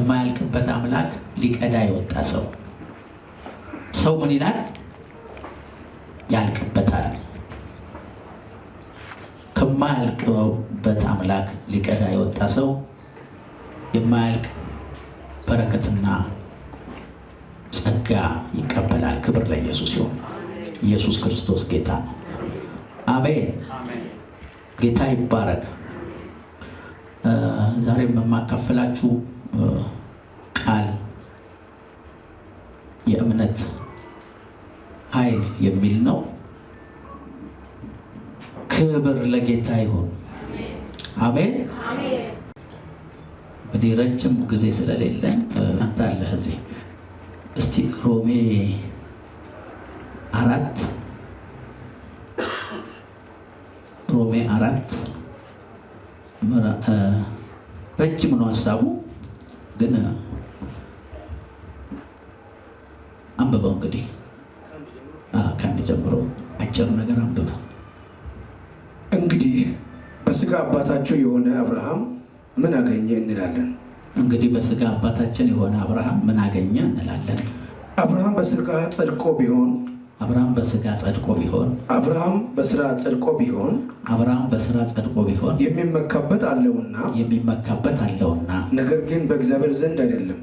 ከማያልቅበት አምላክ ሊቀዳ የወጣ ሰው ምን ይላል? ያልቅበታል። ከማያልቅበት አምላክ ሊቀዳ የወጣ ሰው የማያልቅ በረከትና ጸጋ ይቀበላል። ክብር ለኢየሱስ ይሁን። ኢየሱስ ክርስቶስ ጌታ ነው። አሜን። ጌታ ይባረክ። ዛሬ የማካፈላችሁ ቃል የእምነት ኃይል የሚል ነው። ክብር ለጌታ ይሁን። አሜን። እንግዲህ ረጅም ጊዜ ስለሌለን አንተ አለህ እዚህ። እስቲ ሮሜ 4 ረጅም ነው ሀሳቡ፣ ግን አንብበው እንግዲህ ከአንድ ጀምሮ አጭር ነገር አንብበው። እንግዲህ በስጋ አባታቸው የሆነ አብርሃም ምን አገኘ እንላለን? እንግዲህ በስጋ አባታችን የሆነ አብርሃም ምን አገኘ እንላለን? አብርሃም በስጋ ጸድቆ ቢሆን አብርሃም በስጋ ጸድቆ ቢሆን አብርሃም በስራ ጸድቆ ቢሆን አብርሃም በስራ ጸድቆ ቢሆን የሚመካበት አለውና ነገር ግን በእግዚአብሔር ዘንድ አይደለም።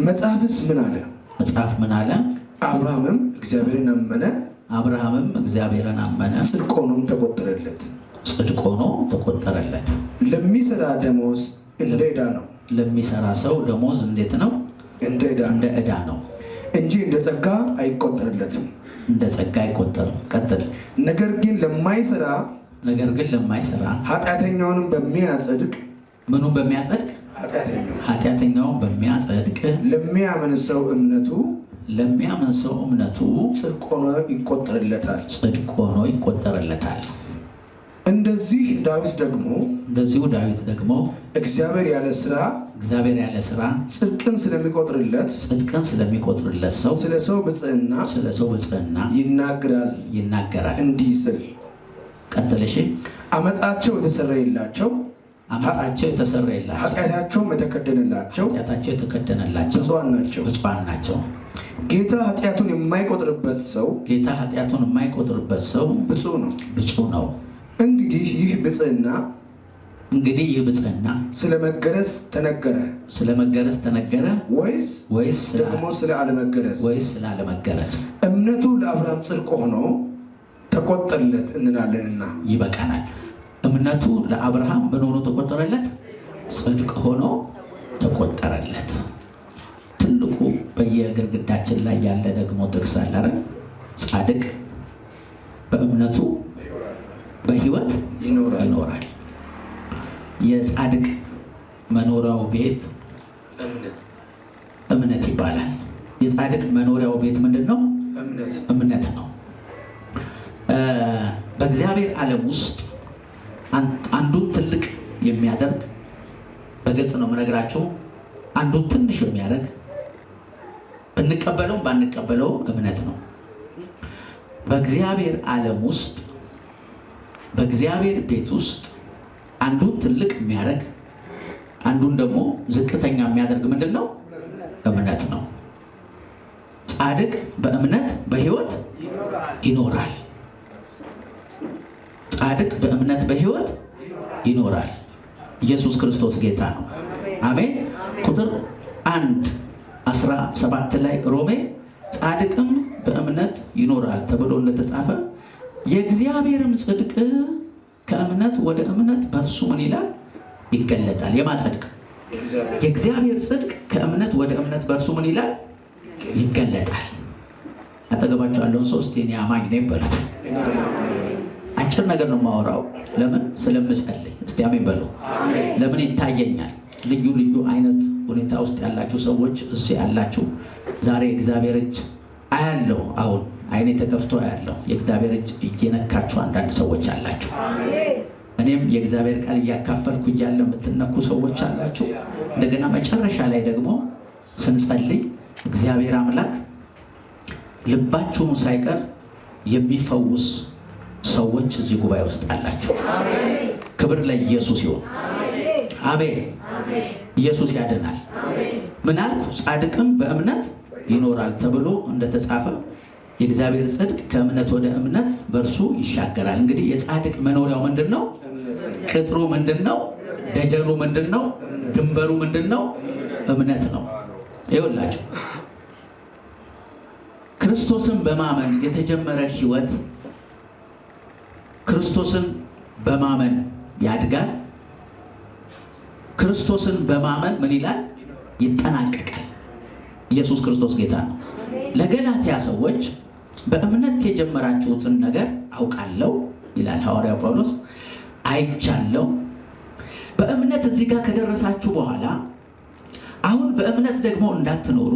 መጽሐፍስ ምን አለ? መጽሐፍ ምን አለ? አብርሃምም እግዚአብሔርን አመነ ጽድቅ ሆኖም ተቆጠረለት። ለሚሰራ ደሞዝ እንደ ዕዳ ነው። ለሚሰራ ሰው ደሞዝ እንዴት ነው? እንደ ዕዳ ነው እንጂ እንደ ጸጋ አይቆጠርለትም። ቀጥል። ነገር ግን ለማይሰራ ኃጢአተኛውንም በሚያጸድቅ ምኑን በሚያጸድቅ? ኃጢአተኛውን በሚያጸድቅ ለሚያምን ሰው እምነቱ ጽድቅ ሆኖ ይቆጠርለታል። እንደዚሁ ዳዊት ደግሞ እግዚአብሔር ያለ ስራ ጽድቅን ስለሚቆጥርለት ሰው ስለ ሰው ብጽዕና ይናገራል እንዲህ ስል። ቀጥለሽ። አመፃቸው የተሰረየላቸው ኃጢአታቸውም የተከደነላቸው ብፁዓን ናቸው። ጌታ ኃጢአቱን የማይቆጥርበት ሰው ብፁዕ ነው። እንግዲህ ይህ ብጽዕና ስለ መገረዝ ተነገረ ወይስ ደግሞ ስለ አለመገረዝ? እምነቱ ለአብርሃም ጽድቅ ሆኖ ተቆጠረለት እንላለንና ይበቃናል። እምነቱ ለአብርሃም ምን ሆኖ ተቆጠረለት? ጽድቅ ሆኖ ተቆጠረለት። ትልቁ በየግድግዳችን ላይ ያለ ደግሞ ጥቅስ አለ አይደል? ጻድቅ በእምነቱ በሕይወት ይኖራል። የጻድቅ መኖሪያው ቤት እምነት ይባላል። የጻድቅ መኖሪያው ቤት ምንድን ነው? እምነት ነው። በእግዚአብሔር ዓለም ውስጥ አንዱን ትልቅ የሚያደርግ፣ በግልጽ ነው የምነግራችሁ፣ አንዱን ትንሽ የሚያደርግ ብንቀበለው ባንቀበለው እምነት ነው። በእግዚአብሔር ዓለም ውስጥ በእግዚአብሔር ቤት ውስጥ አንዱን ትልቅ የሚያደርግ አንዱን ደግሞ ዝቅተኛ የሚያደርግ ምንድን ነው? እምነት ነው። ጻድቅ በእምነት በሕይወት ይኖራል። ጻድቅ በእምነት በሕይወት ይኖራል። ኢየሱስ ክርስቶስ ጌታ ነው። አሜን። ቁጥር 1:17 ላይ ሮሜ ጻድቅም በእምነት ይኖራል ተብሎ እንደተጻፈ የእግዚአብሔርም ጽድቅ ከእምነት ወደ እምነት በእርሱ ምን ይላል? ይገለጣል። የማጸድቅ የእግዚአብሔር ጽድቅ ከእምነት ወደ እምነት በእርሱ ምን ይላል? ይገለጣል። አጠገባቸው ያለውን ሰው እስቲ እኔ አማኝ ነኝ በሉት። አጭር ነገር ነው የማወራው። ለምን? ስለምጸልይ። እስቲ አሜን በሉ። ለምን? ይታየኛል። ልዩ አይነት ሁኔታ ውስጥ ያላችሁ ሰዎች እዚህ ያላችሁ ዛሬ እግዚአብሔር እጅ አያለው። አሁን አይኔ ተከፍቶ አያለው። የእግዚአብሔር እጅ እየነካችሁ አንዳንድ ሰዎች አላችሁ። እኔም የእግዚአብሔር ቃል እያካፈልኩ እያለ የምትነኩ ሰዎች አላችሁ። እንደገና መጨረሻ ላይ ደግሞ ስንጸልይ እግዚአብሔር አምላክ ልባችሁን ሳይቀር የሚፈውስ ሰዎች እዚህ ጉባኤ ውስጥ አላችሁ። ክብር ለኢየሱስ ይሁን። አሜን። ኢየሱስ ያድናል። ምን አልኩ? ጻድቅም በእምነት ይኖራል ተብሎ እንደተጻፈ የእግዚአብሔር ጽድቅ ከእምነት ወደ እምነት በእርሱ ይሻገራል። እንግዲህ የጻድቅ መኖሪያው ምንድን ነው? ቅጥሩ ምንድን ነው? ደጀኑ ምንድን ነው? ድንበሩ ምንድን ነው? እምነት ነው። ይኸውላችሁ ክርስቶስን በማመን የተጀመረ ሕይወት ክርስቶስን በማመን ያድጋል። ክርስቶስን በማመን ምን ይላል? ይጠናቀቃል። ኢየሱስ ክርስቶስ ጌታ ነው። ለገላትያ ሰዎች በእምነት የጀመራችሁትን ነገር አውቃለሁ ይላል ሐዋርያው ጳውሎስ፣ አይቻለሁ። በእምነት እዚህ ጋር ከደረሳችሁ በኋላ አሁን በእምነት ደግሞ እንዳትኖሩ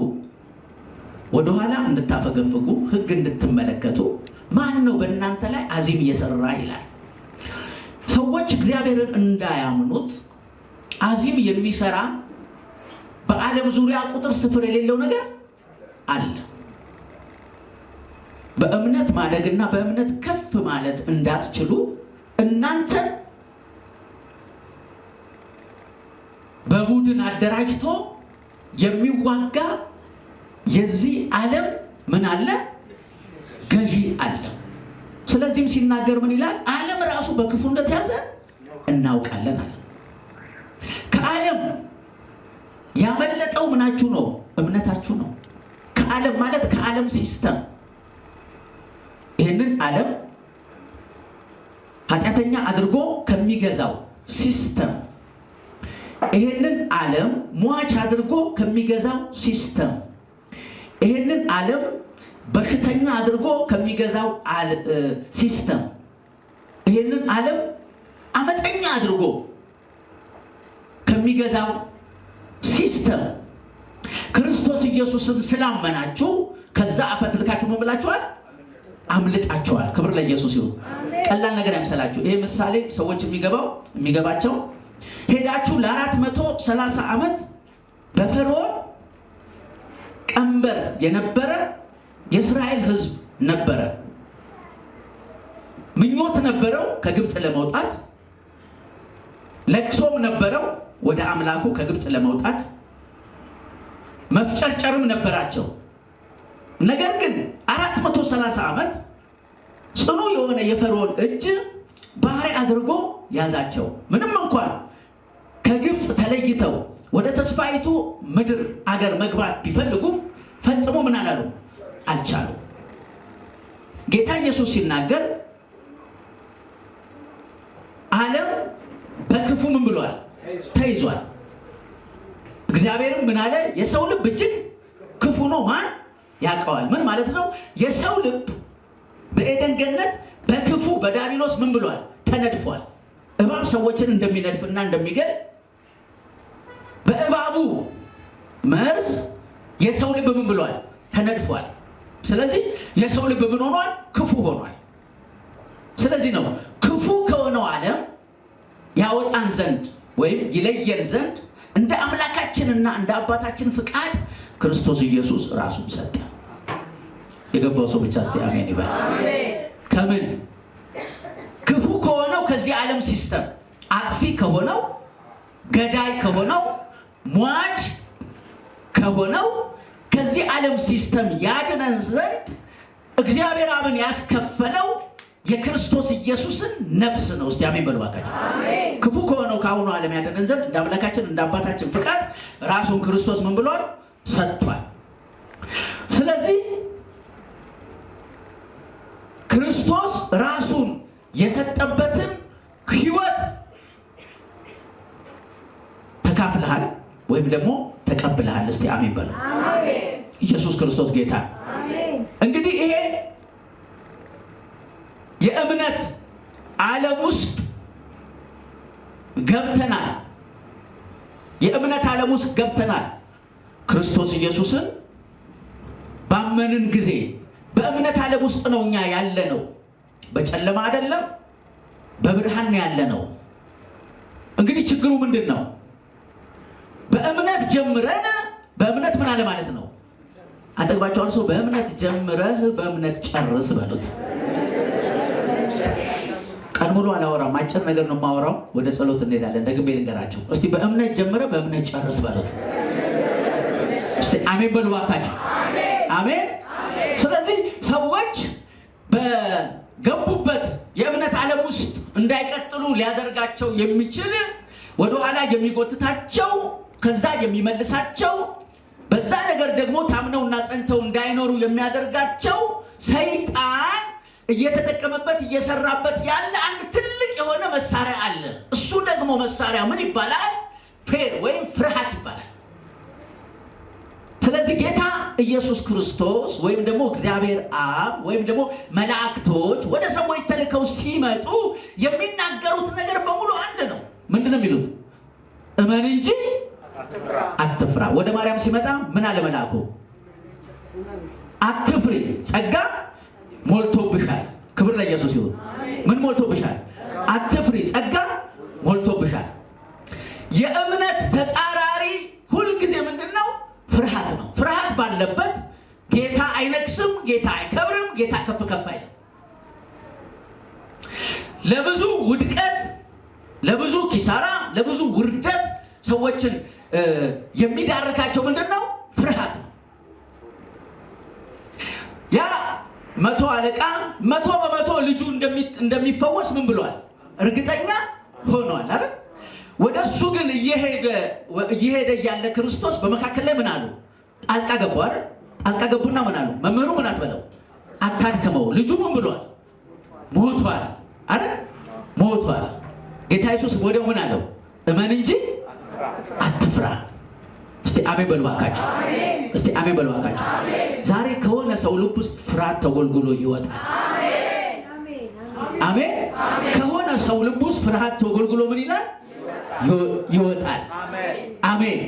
ወደኋላ እንድታፈገፍጉ ሕግ እንድትመለከቱ ማን ነው በእናንተ ላይ አዚም እየሰራ ይላል። ሰዎች እግዚአብሔርን እንዳያምኑት አዚም የሚሰራ በዓለም ዙሪያ ቁጥር ስፍር የሌለው ነገር አለ። በእምነት ማደግና በእምነት ከፍ ማለት እንዳትችሉ እናንተ በቡድን አደራጅቶ የሚዋጋ የዚህ ዓለም ምን አለ? ገዢ አለ። ስለዚህም ሲናገር ምን ይላል? ዓለም ራሱ በክፉ እንደተያዘ እናውቃለን አለ። ከዓለም ያመለጠው ምናችሁ ነው? እምነታችሁ ነው። ከዓለም ማለት ከዓለም ሲስተም፣ ይህንን ዓለም ኃጢአተኛ አድርጎ ከሚገዛው ሲስተም፣ ይህንን ዓለም ሟች አድርጎ ከሚገዛው ሲስተም፣ ይህንን ዓለም በሽተኛ አድርጎ ከሚገዛው ሲስተም፣ ይህንን ዓለም አመፀኛ አድርጎ ከሚገዛው ሲስተም ክርስቶስ ኢየሱስን ስላመናችሁ ከዛ አፈትልካችሁ ምን ብላችኋል? አምልጣችኋል። ክብር ለኢየሱስ ይሁን። ቀላል ነገር አይምሰላችሁ። ይሄ ምሳሌ ሰዎች የሚገባቸው ሄዳችሁ ለ430 ዓመት በፈርዖን ቀንበር የነበረ የእስራኤል ሕዝብ ነበረ። ምኞት ነበረው ከግብፅ ለመውጣት፣ ለቅሶም ነበረው ወደ አምላኩ ከግብፅ ለመውጣት፣ መፍጨርጨርም ነበራቸው። ነገር ግን 430 ዓመት ጽኑ የሆነ የፈርዖን እጅ ባሪያ አድርጎ ያዛቸው። ምንም እንኳን ከግብፅ ተለይተው ወደ ተስፋይቱ ምድር አገር መግባት ቢፈልጉም ፈጽሞ ምን አላሉ? አልቻሉ። ጌታ ኢየሱስ ሲናገር ዓለም በክፉ ምን ብሏል? ተይዟል። እግዚአብሔርም ምን አለ? የሰው ልብ እጅግ ክፉ ነው፣ ማን ያውቀዋል? ምን ማለት ነው? የሰው ልብ በኤደን ገነት በክፉ በዲያብሎስ ምን ብሏል? ተነድፏል። እባብ ሰዎችን እንደሚነድፍና እንደሚገል በእባቡ መርዝ የሰው ልብ ምን ብሏል? ተነድፏል። ስለዚህ የሰው ልብ ምን ሆኗል? ክፉ ሆኗል። ስለዚህ ነው ክፉ ከሆነው ዓለም ያወጣን ዘንድ ወይም ይለየን ዘንድ እንደ አምላካችንና እንደ አባታችን ፍቃድ ክርስቶስ ኢየሱስ ራሱን ሰጠ። የገባው ሰው ብቻ እስቲ አሜን ይበል። ከምን ክፉ ከሆነው ከዚህ ዓለም ሲስተም፣ አጥፊ ከሆነው፣ ገዳይ ከሆነው፣ ሟች ከሆነው ከዚህ ዓለም ሲስተም ያድነን ዘንድ እግዚአብሔር አብን ያስከፈለው የክርስቶስ ኢየሱስን ነፍስ ነው። እስቲ አሜን በሉ ባካችሁ። ክፉ ከሆነው ከአሁኑ ዓለም ያድነን ዘንድ እንደ አምላካችን እንደ አባታችን ፍቃድ ራሱን ክርስቶስ ምን ብሏል? ሰጥቷል። ስለዚህ ክርስቶስ ራሱን የሰጠበትን ሕይወት ተካፍለሃል ወይም ደግሞ ተቀብለሃል። እስቲ አሜን በሉ። ኢየሱስ ክርስቶስ ጌታ። እንግዲህ ይሄ የእምነት ዓለም ውስጥ ገብተናል። የእምነት ዓለም ውስጥ ገብተናል። ክርስቶስ ኢየሱስን ባመንን ጊዜ በእምነት ዓለም ውስጥ ነው እኛ ያለ ነው። በጨለማ አይደለም፣ በብርሃን ያለ ነው። እንግዲህ ችግሩ ምንድን ነው? በእምነት ጀምረን በእምነት ምን አለ ማለት ነው? አጠግባቸዋል ሰው በእምነት ጀምረህ በእምነት ጨርስ በሉት። ቀን ሙሉ አላወራም፣ አጭር ነገር ነው የማወራው። ወደ ጸሎት እንሄዳለን። ደግሜ ልንገራችሁ እስቲ። በእምነት ጀምረ በእምነት ጨርስ ማለት ነው። እስቲ አሜን በሉ እባካችሁ። አሜን። ስለዚህ ሰዎች በገቡበት የእምነት ዓለም ውስጥ እንዳይቀጥሉ ሊያደርጋቸው የሚችል ወደኋላ የሚጎትታቸው ከዛ የሚመልሳቸው በዛ ነገር ደግሞ ታምነውና ጸንተው እንዳይኖሩ የሚያደርጋቸው ሰይጣን እየተጠቀመበት እየሰራበት ያለ አንድ ትልቅ የሆነ መሳሪያ አለ። እሱ ደግሞ መሳሪያ ምን ይባላል? ፌር ወይም ፍርሃት ይባላል። ስለዚህ ጌታ ኢየሱስ ክርስቶስ ወይም ደግሞ እግዚአብሔር አብ ወይም ደግሞ መላእክቶች ወደ ሰዎች ተልከው ሲመጡ የሚናገሩት ነገር በሙሉ አንድ ነው። ምንድን ነው የሚሉት? እመን እንጂ አትፍራ። ወደ ማርያም ሲመጣ ምን አለ መልአኩ? አትፍሪ፣ ጸጋ ሞልቶብሻል። ክብር ለኢየሱስ ይሁን። ምን ሞልቶብሻል? አትፍሪ፣ ጸጋ ሞልቶብሻል። የእምነት ተጻራሪ ሁልጊዜ ምንድን ነው? ፍርሃት ነው። ፍርሃት ባለበት ጌታ አይነግስም፣ ጌታ አይከብርም፣ ጌታ ከፍ ከፍ አይልም። ለብዙ ውድቀት፣ ለብዙ ኪሳራ፣ ለብዙ ውርደት ሰዎችን የሚዳርካቸው ምንድን ነው? ፍርሃት ነው። ያ 100 አለቃ 100% ልጁ እንደሚፈወስ ምን ብሏል? እርግጠኛ ሆኗል አይደል? ወደሱ ግን እየሄደ ያለ ክርስቶስ በመካከል ላይ ምን አሉ? ጣልቃ ገቡ አይደል? ጣልቃ ገቡና ምን አሉ? መምህሩ ምን አትበለው፣ አታድክመው፣ ልጁ ምን ብሏል? ሞቷል አይደል? ሞቷል። ጌታ ኢየሱስ ወዲያው ምን አለው? እመን እንጂ አትፍራ። እስቲ አሜን በሉ እባካችሁ። እስቲ አሜን በሉ እባካችሁ። ዛሬ ከሆነ ሰው ልብ ውስጥ ፍርሃት ተጎልጉሎ ይወጣል። አሜን። ከሆነ ሰው ልብ ውስጥ ፍርሃት ተጎልጉሎ ምን ይላል? ይወጣል። አሜን።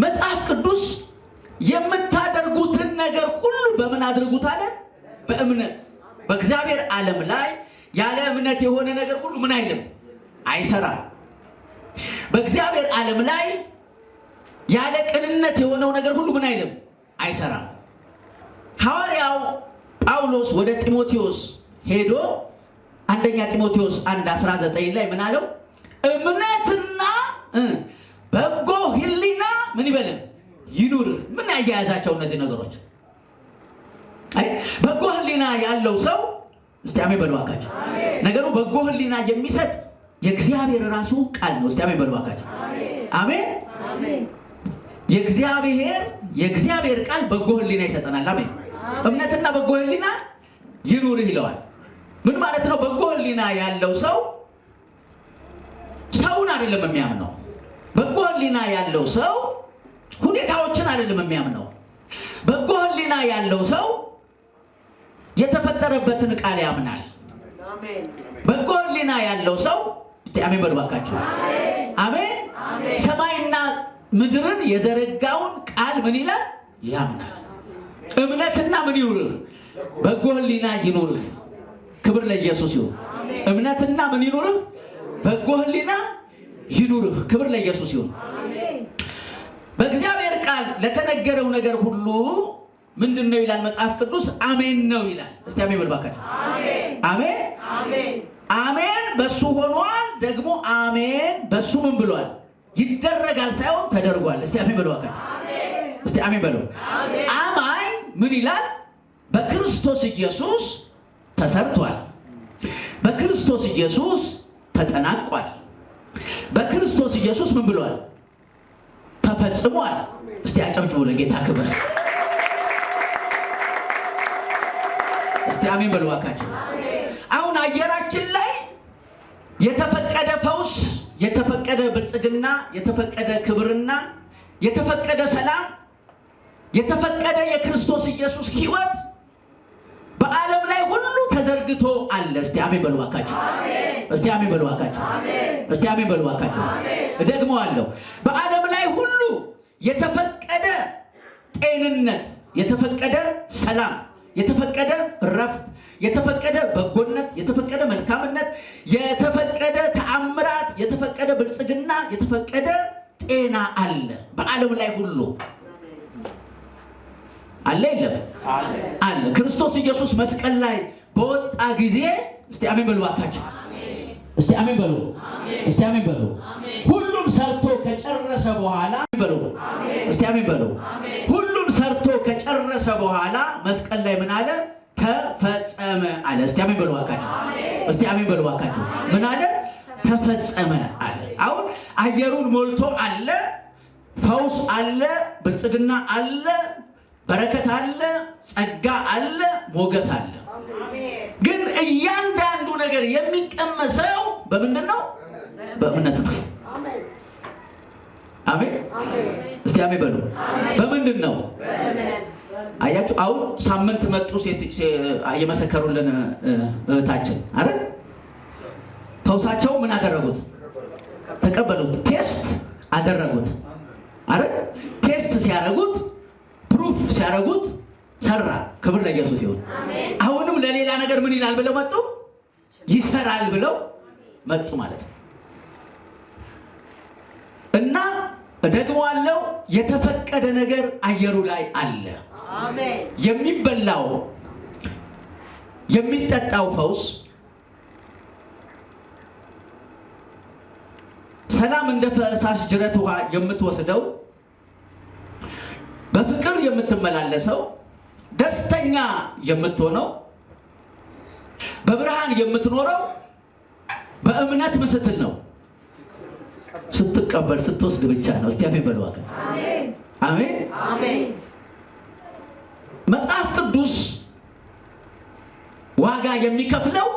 መጽሐፍ ቅዱስ የምታደርጉትን ነገር ሁሉ በምን አድርጉት አለ? በእምነት። በእግዚአብሔር ዓለም ላይ ያለ እምነት የሆነ ነገር ሁሉ ምን አይልም? አይሰራም። በእግዚአብሔር ዓለም ላይ ያለ ቅንነት የሆነው ነገር ሁሉ ምን አይልም? አይሰራም። ሐዋርያው ጳውሎስ ወደ ጢሞቴዎስ ሄዶ አንደኛ ጢሞቴዎስ 1:19 ላይ ምን አለው? እምነትና በጎ ሕሊና ምን ይበልም? ይኑርህ። ምን ያያያዛቸው እነዚህ ነገሮች? በጎ ሕሊና ያለው ሰው እስቲ አሜን በሉ እባካችሁ። ነገሩ በጎ ሕሊና የሚሰጥ የእግዚአብሔር ራሱ ቃል ነው። እስቲ አሜን በሉ እባካችሁ። አሜን። የእግዚአብሔር ቃል በጎ ሕሊና ይሰጠናል። አሜን። እምነትና በጎ ሕሊና ይኑርህ ይለዋል። ምን ማለት ነው? በጎ ሕሊና ያለው ሰው ሰውን አይደለም የሚያምነው። በጎ ሕሊና ያለው ሰው ሁኔታዎችን አይደለም የሚያምነው። በጎ ሕሊና ያለው ሰው የተፈጠረበትን ቃል ያምናል። በጎ ሕሊና ያለው ሰው እስቲ አሜን በሉ እባካችሁ። አሜን። ሰማይና ምድርን የዘረጋውን ቃል ምን ይላል? ያምናል። እምነትና ምን ይኑርህ? በጎ ሕሊና ይኑርህ። ክብር ለኢየሱስ ይሁን። እምነትና ምን ይኑርህ? በጎ ሕሊና ይኑርህ። ክብር ለኢየሱስ ይሁን። በእግዚአብሔር ቃል ለተነገረው ነገር ሁሉ ምንድን ነው ይላል መጽሐፍ ቅዱስ? አሜን ነው ይላል። እስቲ አሜን በሉ እባካችሁ። አሜን። አሜን በሱ ሆኗል። ደግሞ አሜን በሱ ምን ብሏል? ይደረጋል ሳይሆን ተደርጓል። እስቲ አሜን በሉ እባካችሁ። እስቲ አሜን በሉ። አማኝ ምን ይላል? በክርስቶስ ኢየሱስ ተሰርቷል። በክርስቶስ ኢየሱስ ተጠናቋል። በክርስቶስ ኢየሱስ ምን ብሏል? ተፈጽሟል። እስቲ አጨብጭቡ ለጌታ ክብር። እስቲ አሜን በሉ እባካችሁ። አሁን አየራችን ላይ የተፈቀደ ፈውስ፣ የተፈቀደ ብልጽግና፣ የተፈቀደ ክብርና የተፈቀደ ሰላም፣ የተፈቀደ የክርስቶስ ኢየሱስ ሕይወት በዓለም ላይ ሁሉ ተዘርግቶ አለ። እስቲ አሜን በሉ እባካችሁ። እስቲ አሜን በሉ እባካችሁ። እስቲ አሜን በሉ እባካችሁ። እደግመዋለሁ። በዓለም ላይ ሁሉ የተፈቀደ ጤንነት፣ የተፈቀደ ሰላም፣ የተፈቀደ እረፍት፣ የተፈቀደ በጎነት፣ የተፈቀደ መልካምነት፣ የተፈቀደ ተአምራት፣ የተፈቀደ ብልጽግና፣ የተፈቀደ ጤና አለ በዓለም ላይ ሁሉ። አለ የለም? አለ። ክርስቶስ ኢየሱስ መስቀል ላይ በወጣ ጊዜ እስቲ አሜን በሉ እባካችሁ። እስቲ አሜን በሉ። እስቲ አሜን በሉ። ሁሉን ሰርቶ ከጨረሰ በኋላ በሉ። እስቲ አሜን በሉ። ሁሉን ሰርቶ ከጨረሰ በኋላ መስቀል ላይ ምን አለ? ተፈጸመ አለ። እስቲ አሜን በሉ አካችሁ። እስቲ አሜን በሉ አካችሁ። ምን አለ? ተፈጸመ አለ። አሁን አየሩን ሞልቶ አለ፣ ፈውስ አለ፣ ብልጽግና አለ፣ በረከት አለ፣ ጸጋ አለ፣ ሞገስ አለ። ግን እያንዳንዱ ነገር የሚቀመሰው በምንድን ነው? በእምነት ነው። አሜን። እስቲ አሜን በሉ። በምንድን ነው? አያችሁ፣ አሁን ሳምንት መጡ የመሰከሩልን እህታችን አይደል? ፈውሳቸው ምን አደረጉት? ተቀበሉት። ቴስት አደረጉት አይደል? ቴስት ሲያደርጉት ፕሩፍ ሲያደርጉት ሰራ። ክብር ለኢየሱስ ይሁን። አሁንም ለሌላ ነገር ምን ይላል ብለው መጡ? ይሰራል ብለው መጡ ማለት ነው። እና ደግሞ አለው የተፈቀደ ነገር አየሩ ላይ አለ። የሚበላው የሚጠጣው ፈውስ ሰላም እንደ ፈሳሽ ጅረት ውሃ የምትወስደው በፍቅር የምትመላለሰው ደስተኛ የምትሆነው በብርሃን የምትኖረው በእምነት ስትል ነው። ስትቀበል ስትወስድ ብቻ ነው። እስቲ አሜን በሉ። አሜን አሜን አሜን። መጽሐፍ ቅዱስ ዋጋ የሚከፍለው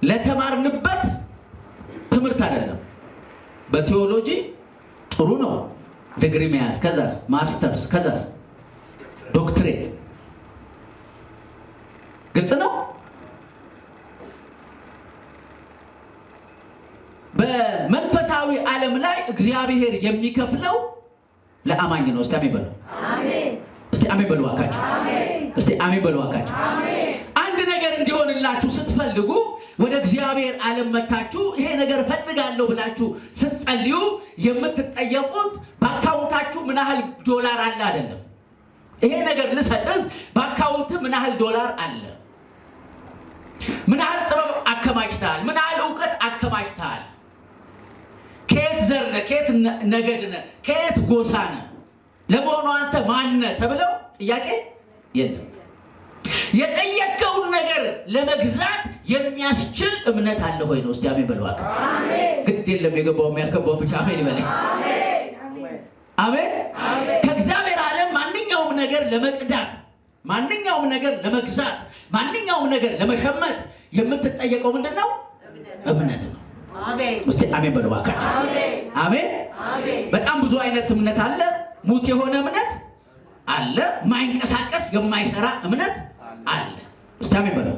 ለተማርንበት ትምህርት አይደለም። በቴዎሎጂ ጥሩ ነው ዲግሪ መያዝ፣ ከዛስ ማስተርስ፣ ከዛስ ዶክትሬት። ግልጽ ነው። በመንፈሳዊ ዓለም ላይ እግዚአብሔር የሚከፍለው ለአማኝ ነው። እስቲ አሜን በሉ። አሜን። እስቲ አሜን በሉ አካችሁ። አሜን። እስቲ አሜን በሉ አካችሁ። አሜን። አንድ ነገር እንዲሆንላችሁ ስትፈልጉ ወደ እግዚአብሔር ዓለም መታችሁ ይሄ ነገር ፈልጋለሁ ብላችሁ ስትጸልዩ የምትጠየቁት በአካውንታችሁ ምን ያህል ዶላር አለ አይደለም። ይሄ ነገር ልሰጥህ በአካውንት ምን ያህል ዶላር አለ፣ ምን ያህል ጥበብ አከማችተሃል፣ ምን ያህል እውቀት አከማችተሃል፣ ከየት ዘር ነህ፣ ከየት ነገድ ነህ፣ ከየት ጎሳ ነህ፣ ለመሆኑ አንተ ማን ነህ ተብለው ጥያቄ የለም። የጠየቀውን ነገር ለመግዛት የሚያስችል እምነት አለ ሆይ ነው። እስቲ አሜን በሉ። አሜን። ግድ የለም የገባው የሚያስገባው ብቻ አሜን ይበለኝ። አሜን። ከእግዚአብሔር ዓለም ማንኛውም ነገር ለመቅዳት፣ ማንኛውም ነገር ለመግዛት፣ ማንኛውም ነገር ለመሸመት የምትጠየቀው ምንድነው? እምነት ነው። አሜን። እስቲ አሜን በሉ አካችሁ። አሜን። በጣም ብዙ አይነት እምነት አለ። ሙት የሆነ እምነት አለ። ማይንቀሳቀስ የማይሰራ እምነት አለ። እስቲ አሜን በሉ።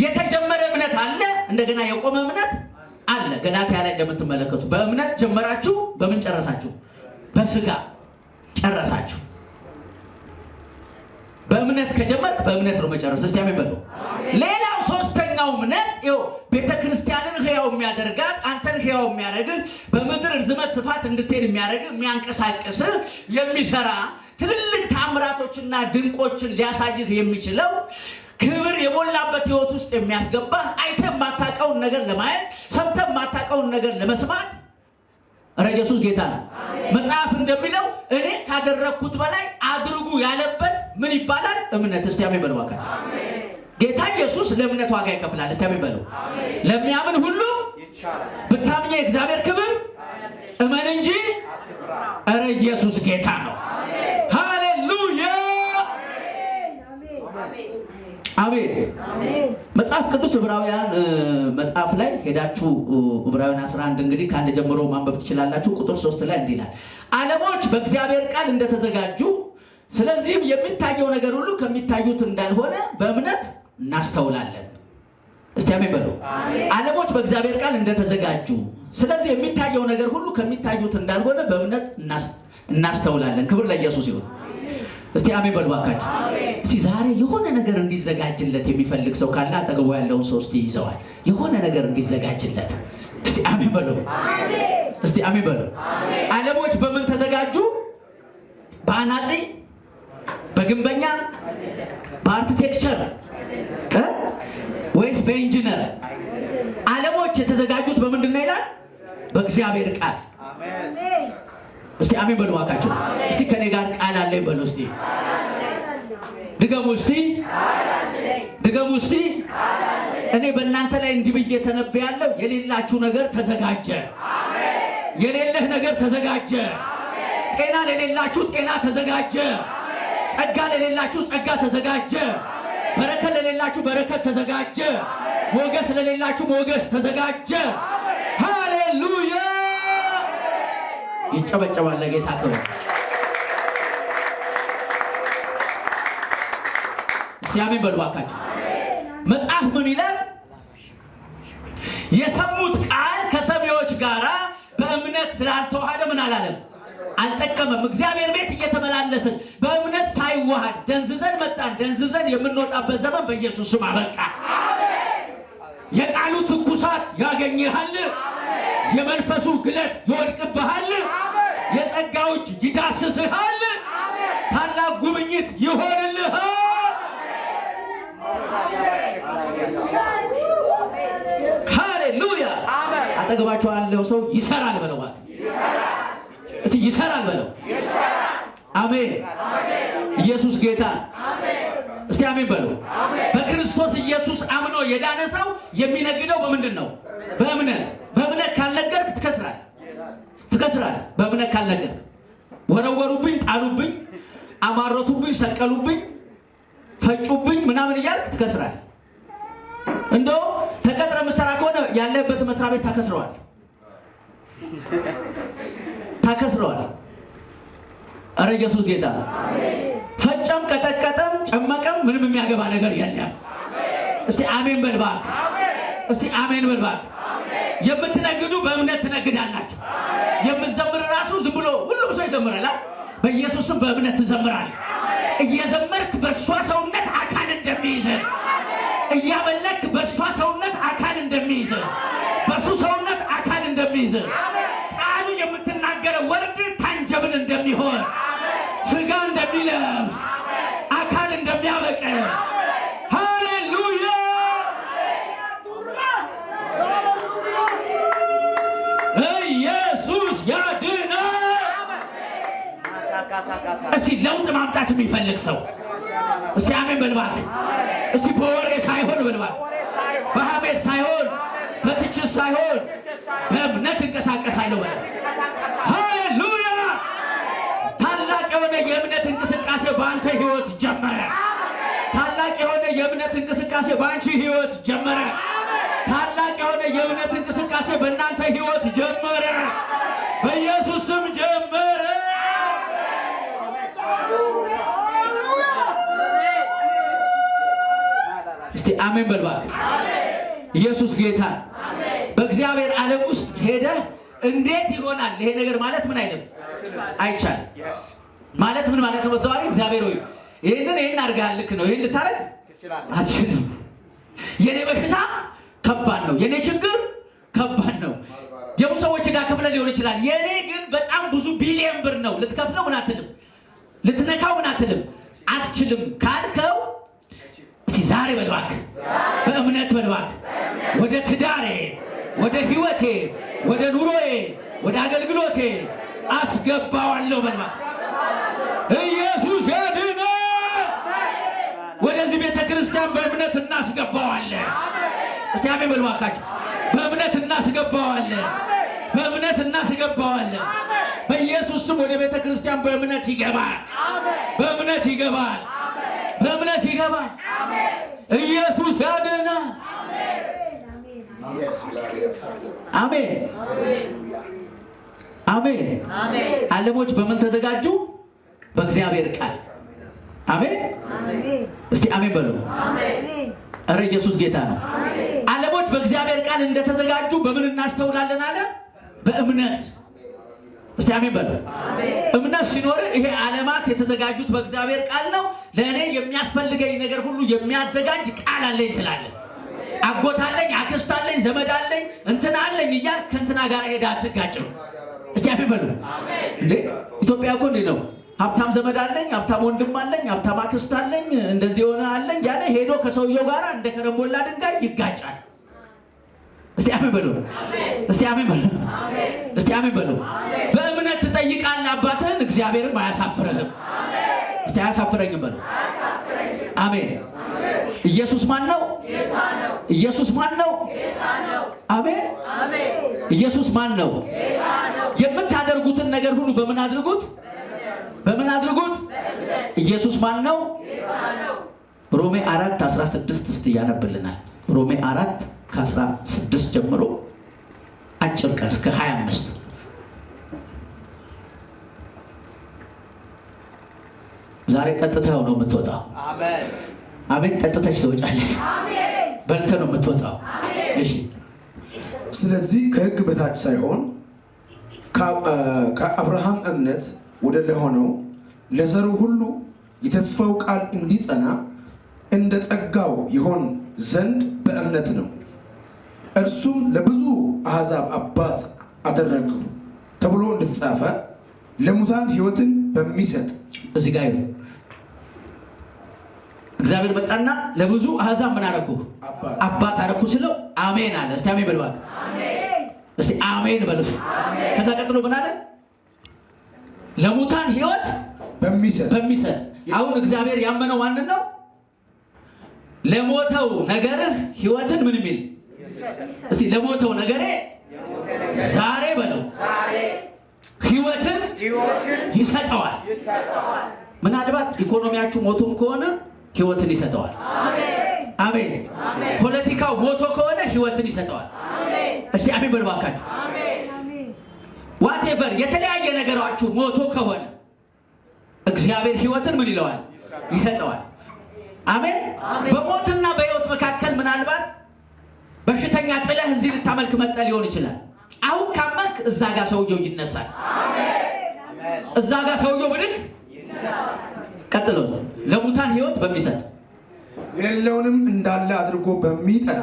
የተጀመረ እምነት አለ። እንደገና የቆመ እምነት አለ። ገላትያ ላይ እንደምትመለከቱ በእምነት ጀመራችሁ፣ በምን ጨረሳችሁ? በስጋ ጨረሳችሁ። በእምነት ከጀመርክ በእምነት ነው መጨረስ። እስቲ አሜን በሉ። ሌላው ሶስተኛው እምነት ይኸው ቤተክርስቲያንን ሕያው የሚያደርጋት፣ አንተን ሕያው የሚያደርግህ፣ በምድር ርዝመት ስፋት እንድትሄድ የሚያደርግህ፣ የሚያንቀሳቅስህ፣ የሚሰራ ትልልቅ ታምራቶችና ድንቆችን ሊያሳይህ የሚችለው ክብር የሞላበት ህይወት ውስጥ የሚያስገባህ፣ አይተህ የማታውቀውን ነገር ለማየት፣ ሰምተህ የማታውቀውን ነገር ለመስማት ኧረ ኢየሱስ ጌታ ነው። መጽሐፍ እንደሚለው እኔ ካደረግኩት በላይ አድርጉ ያለበት ምን ይባላል? እምነት። እስቲ አሜን በሉ። ጌታ ኢየሱስ ለእምነት ዋጋ ይከፍላል። እስቲ አሜን በሉ። ለሚያምን ሁሉ ብታምኝ የእግዚአብሔር ክብር እመን እንጂ ኧረ ኢየሱስ ጌታ ነው። ሃሌሉያ አሜን። መጽሐፍ ቅዱስ ዕብራውያን መጽሐፍ ላይ ሄዳችሁ ዕብራውያን 11 እንግዲህ ከአንድ ጀምሮ ማንበብ ትችላላችሁ። ቁጥር 3 ላይ እንዲህ ይላል፣ ዓለሞች በእግዚአብሔር ቃል እንደተዘጋጁ ስለዚህም የሚታየው ነገር ሁሉ ከሚታዩት እንዳልሆነ በእምነት እናስተውላለን። እስቲ አሜን በሉ። ዓለሞች በእግዚአብሔር ቃል እንደተዘጋጁ ስለዚህ የሚታየው ነገር ሁሉ ከሚታዩት እንዳልሆነ በእምነት እናስተውላለን። ክብር ለኢየሱስ ይሁን። እስቲ አሜን በሉ ባካችሁ። እስቲ ዛሬ የሆነ ነገር እንዲዘጋጅለት የሚፈልግ ሰው ካለ አጠገቡ ያለውን ሰው እስቲ ይዘዋል። የሆነ ነገር እንዲዘጋጅለት እስቲ አሜን በሉ። እስቲ አሜን በሉ። ዓለሞች በምን ተዘጋጁ? በአናጺ፣ በግንበኛ፣ በአርኪቴክቸር ወይስ በኢንጂነር። ዓለሞች የተዘጋጁት በምንድን ነው ይላል? በእግዚአብሔር ቃል። እስቲ አሜን በሉ እባካችሁ። እስቲ ከኔ ጋር ቃል አለኝ በሉ እስቲ። ድገሙ እስቲ፣ ድገሙ እስቲ። እኔ በእናንተ ላይ እንዲህ ብዬ ተነብያለሁ። የሌላችሁ ነገር ተዘጋጀ። የሌለህ ነገር ተዘጋጀ። ጤና ለሌላችሁ ጤና ተዘጋጀ። ጸጋ ለሌላችሁ ጸጋ ተዘጋጀ። በረከት ለሌላችሁ በረከት ተዘጋጀ። ሞገስ ለሌላችሁ ሞገስ ተዘጋጀ። ሃሌሉያ! ይጨበጨባል ለጌታ ክብር። እስቲ አሜን በሉ እባካችሁ። መጽሐፍ ምን ይላል? የሰሙት ቃል ከሰሚዎች ጋር በእምነት ስላልተዋሃደ ምን አላለም? አልጠቀመም። እግዚአብሔር ቤት እየተመላለስን በእምነት ሳይዋሃድ ደንዝዘን መጣን። ደንዝዘን የምንወጣበት ዘመን በኢየሱስ ስም አበቃ። የቃሉ ትኩሳት ያገኘሃል። የመንፈሱ ግለት ይወድቅብሃል። የጸጋው እጅ ይዳስስሃል። ታላቅ ጉብኝት ይሆንልሃል። ሃሌሉያ! አጠገባችሁ ያለው ሰው ይሰራል በለው። እስቲ ይሰራል በለው። አሜን። ኢየሱስ ጌታ። እስቲ አሜን በለው። በክርስቶስ ኢየሱስ አምኖ የዳነ ሰው የሚነግደው በምንድን ነው? በእምነት። በእምነት ካልነገርክ ትከስራል፣ ትከስራል። በእምነት ካልነገርክ ወረወሩብኝ፣ ጣሉብኝ፣ አማረቱብኝ፣ ሰቀሉብኝ፣ ፈጩብኝ ምናምን እያልክ ትከስራል። እንደው ተቀጥረ ምሰራ ከሆነ ያለበት መስሪያ ቤት ታከስረዋል፣ ታከስረዋል። አረ ኢየሱስ ጌታ። ፈጨም ቀጠቀጠም ጨመቀም ምንም የሚያገባ ነገር የለም። እስቲ አሜን በልባክ። እስቲ አሜን በልባክ። የምትነግዱ በእምነት ትነግዳላችሁ። የምትዘምር ራሱ ዝም ብሎ ሁሉም ሰው ይዘምራል። በኢየሱስም በእምነት ትዘምራል። እየዘመርክ በእሷ ሰውነት አካል እንደሚይዝ፣ እያመለክ በእሷ ሰውነት አካል እንደሚይዝ፣ በሱ ሰውነት አካል እንደሚይዝ፣ ቃሉ የምትናገረው ወርድ ታንጀብል እንደሚሆን፣ ስጋ እንደሚለብስ፣ አካል እንደሚያበቅል። ሃሌሉያ! ኢየሱስ ያድናል። እስቲ ለውጥ ማምጣት የሚፈልግ ሰው እስቲ አሜን በልባክ። እስቲ በወሬ ሳይሆን በልባክ፣ በሐሜት ሳይሆን፣ በትችት ሳይሆን በእምነት እንቀሳቀሳለሁ በለ። ሃሌሉያ! ታላቅ የሆነ የእምነት እንቅስቃሴ በአንተ ህይወት ጀመረ። ታላቅ የሆነ የእምነት እንቅስቃሴ በአንቺ ህይወት ጀመረ። ታላቅ የሆነ የእምነት እንቅስቃሴ በእናንተ ህይወት ጀመረ። በኢየሱስ ስም ጀመረ። እስቲ አሜን በልባክ። ኢየሱስ ጌታ። በእግዚአብሔር ዓለም ውስጥ ሄደህ እንዴት ይሆናል ይሄ ነገር ማለት ምን አይልም፣ አይቻልም ማለት ምን ማለት ነው? በዛሬ እግዚአብሔር ሆይ ይሄን አድርገሃል፣ ልክ ነው፣ ይሄን ልታረግ አትችልም። የኔ በሽታ ከባድ ነው፣ የኔ ችግር ከባድ ነው። የብዙ ሰዎች ዕዳ ከፍለህ ሊሆን ይችላል። የኔ ግን በጣም ብዙ ቢሊየን ብር ነው። ልትከፍለው ምን አትልም፣ ልትነካው ምን አትልም፣ አትችልም ካልከው እስቲ ዛሬ በልባክ፣ በእምነት በልባክ ወደ ትዳሬ፣ ወደ ህይወቴ፣ ወደ ኑሮዬ፣ ወደ አገልግሎቴ አስገባዋለሁ በልባክ። ኢየሱስ ያድናል። ወደዚህ ቤተ ክርስቲያን በእምነት እናስገባዋለን። እስቲ አሜን በልባካችሁ። በእምነት እናስገባዋለን፣ በእምነት እናስገባዋለን። በኢየሱስ ስም ወደ ቤተ ክርስቲያን በእምነት ይገባል፣ በእምነት ይገባል፣ በእምነት ይገባል። ኢየሱስ ያድናል። አሜን አሜን። ዓለሞች በምን ተዘጋጁ? በእግዚአብሔር ቃል። አሜን። እስቲ አሜን በሉ። እረ ኢየሱስ ጌታ ነው። ዓለሞች በእግዚአብሔር ቃል እንደተዘጋጁ በምን እናስተውላለን አለ? በእምነት። እስቲ አሜን በሉ። እምነት ሲኖር ይሄ ዓለማት የተዘጋጁት በእግዚአብሔር ቃል ነው። ለእኔ የሚያስፈልገኝ ነገር ሁሉ የሚያዘጋጅ ቃል አለኝ ትላለህ። አጎት አለኝ፣ አክስት አለኝ፣ ዘመድ አለኝ፣ እንትና አለኝ እያልክ ከእንትና ጋር ሄዳ አትጋጭም። እስቲ አሜን በሉ። እንዴ ኢትዮጵያ እኮ እንዴ ነው ሀብታም ዘመድ አለኝ፣ ሀብታም ወንድም አለኝ፣ ሀብታም አክስት አለኝ፣ እንደዚህ የሆነ አለኝ ያለ ሄዶ ከሰውየው ጋር እንደ ከረምቦላ ድንጋይ ይጋጫል። እስቲ አሜን በሉ። እስቲ አሜን በሉ። እስቲ አሜን በሉ። በእምነት ትጠይቃለህ አባትህን፣ እግዚአብሔርም አያሳፍርህም። እስቲ አያሳፍረኝም በሉ። አሜን። ኢየሱስ ማን ነው? ጌታ ነው። ኢየሱስ ማን ነው? ጌታ ነው። አሜን። ኢየሱስ ማን ነው? ጌታ ነው። የምታደርጉትን ነገር ሁሉ በምን አድርጉት? በምን አድርጉት? ኢየሱስ ማን ነው? ጌታ ነው። ሮሜ 4:16 እስቲ ያነብልናል። ሮሜ 4:16 ጀምሮ አጭር ቃል እስከ 25 ዛሬ ቀጥታው ነው የምትወጣው። አሜን አሜን። ቀጥታሽ ትወጫለሽ። አሜን። በልተህ ነው የምትወጣው። አሜን። እሺ። ስለዚህ ከሕግ በታች ሳይሆን ከአብርሃም እምነት ወደ ለሆነው ለዘሩ ሁሉ የተስፋው ቃል እንዲጸና እንደ ጸጋው ይሆን ዘንድ በእምነት ነው። እርሱም ለብዙ አሕዛብ አባት አደረገው ተብሎ እንደተጻፈ ለሙታን ሕይወትን በሚሰጥ እዚህ ጋር ይሁን። እግዚአብሔር መጣና ለብዙ አሕዛብ ምን አደረኩ? አባት አደረኩ ሲለው አሜን አለ። እስቲ አሜን በሉ። አሜን። እስቲ አሜን በሉ። አሜን። ከዛ ቀጥሎ ምን አለ? ለሙታን ሕይወት በሚሰጥ አሁን እግዚአብሔር ያመነው ማንን ነው? ለሞተው ነገርህ ሕይወትን ምን የሚል እስቲ ለሞተው ነገሬ ዛሬ በለው ሕይወትን ይሰጠዋል። ምናልባት ኢኮኖሚያችሁ ሞቶም ከሆነ ሕይወትን ይሰጠዋል። አሜን። ፖለቲካው ሞቶ ከሆነ ሕይወትን ይሰጠዋል። እስቲ አሜን በሉ እባካችሁ። ዋቴቨር የተለያየ ነገራችሁ ሞቶ ከሆነ እግዚአብሔር ሕይወትን ምን ይለዋል? ይሰጠዋል። አሜን። በሞትና በሕይወት መካከል ምናልባት በሽተኛ ጥለህ እዚህ ልታመልክ መጣ ሊሆን ይችላል። አሁን ካመንክ እዛ ጋር ሰውየው ይነሳል። እዛ ጋር ሰውየው ብድግ ይነሳል። ቀጥሎ ለሙታን ሕይወት በሚሰጥ የሌለውንም እንዳለ አድርጎ በሚጠራ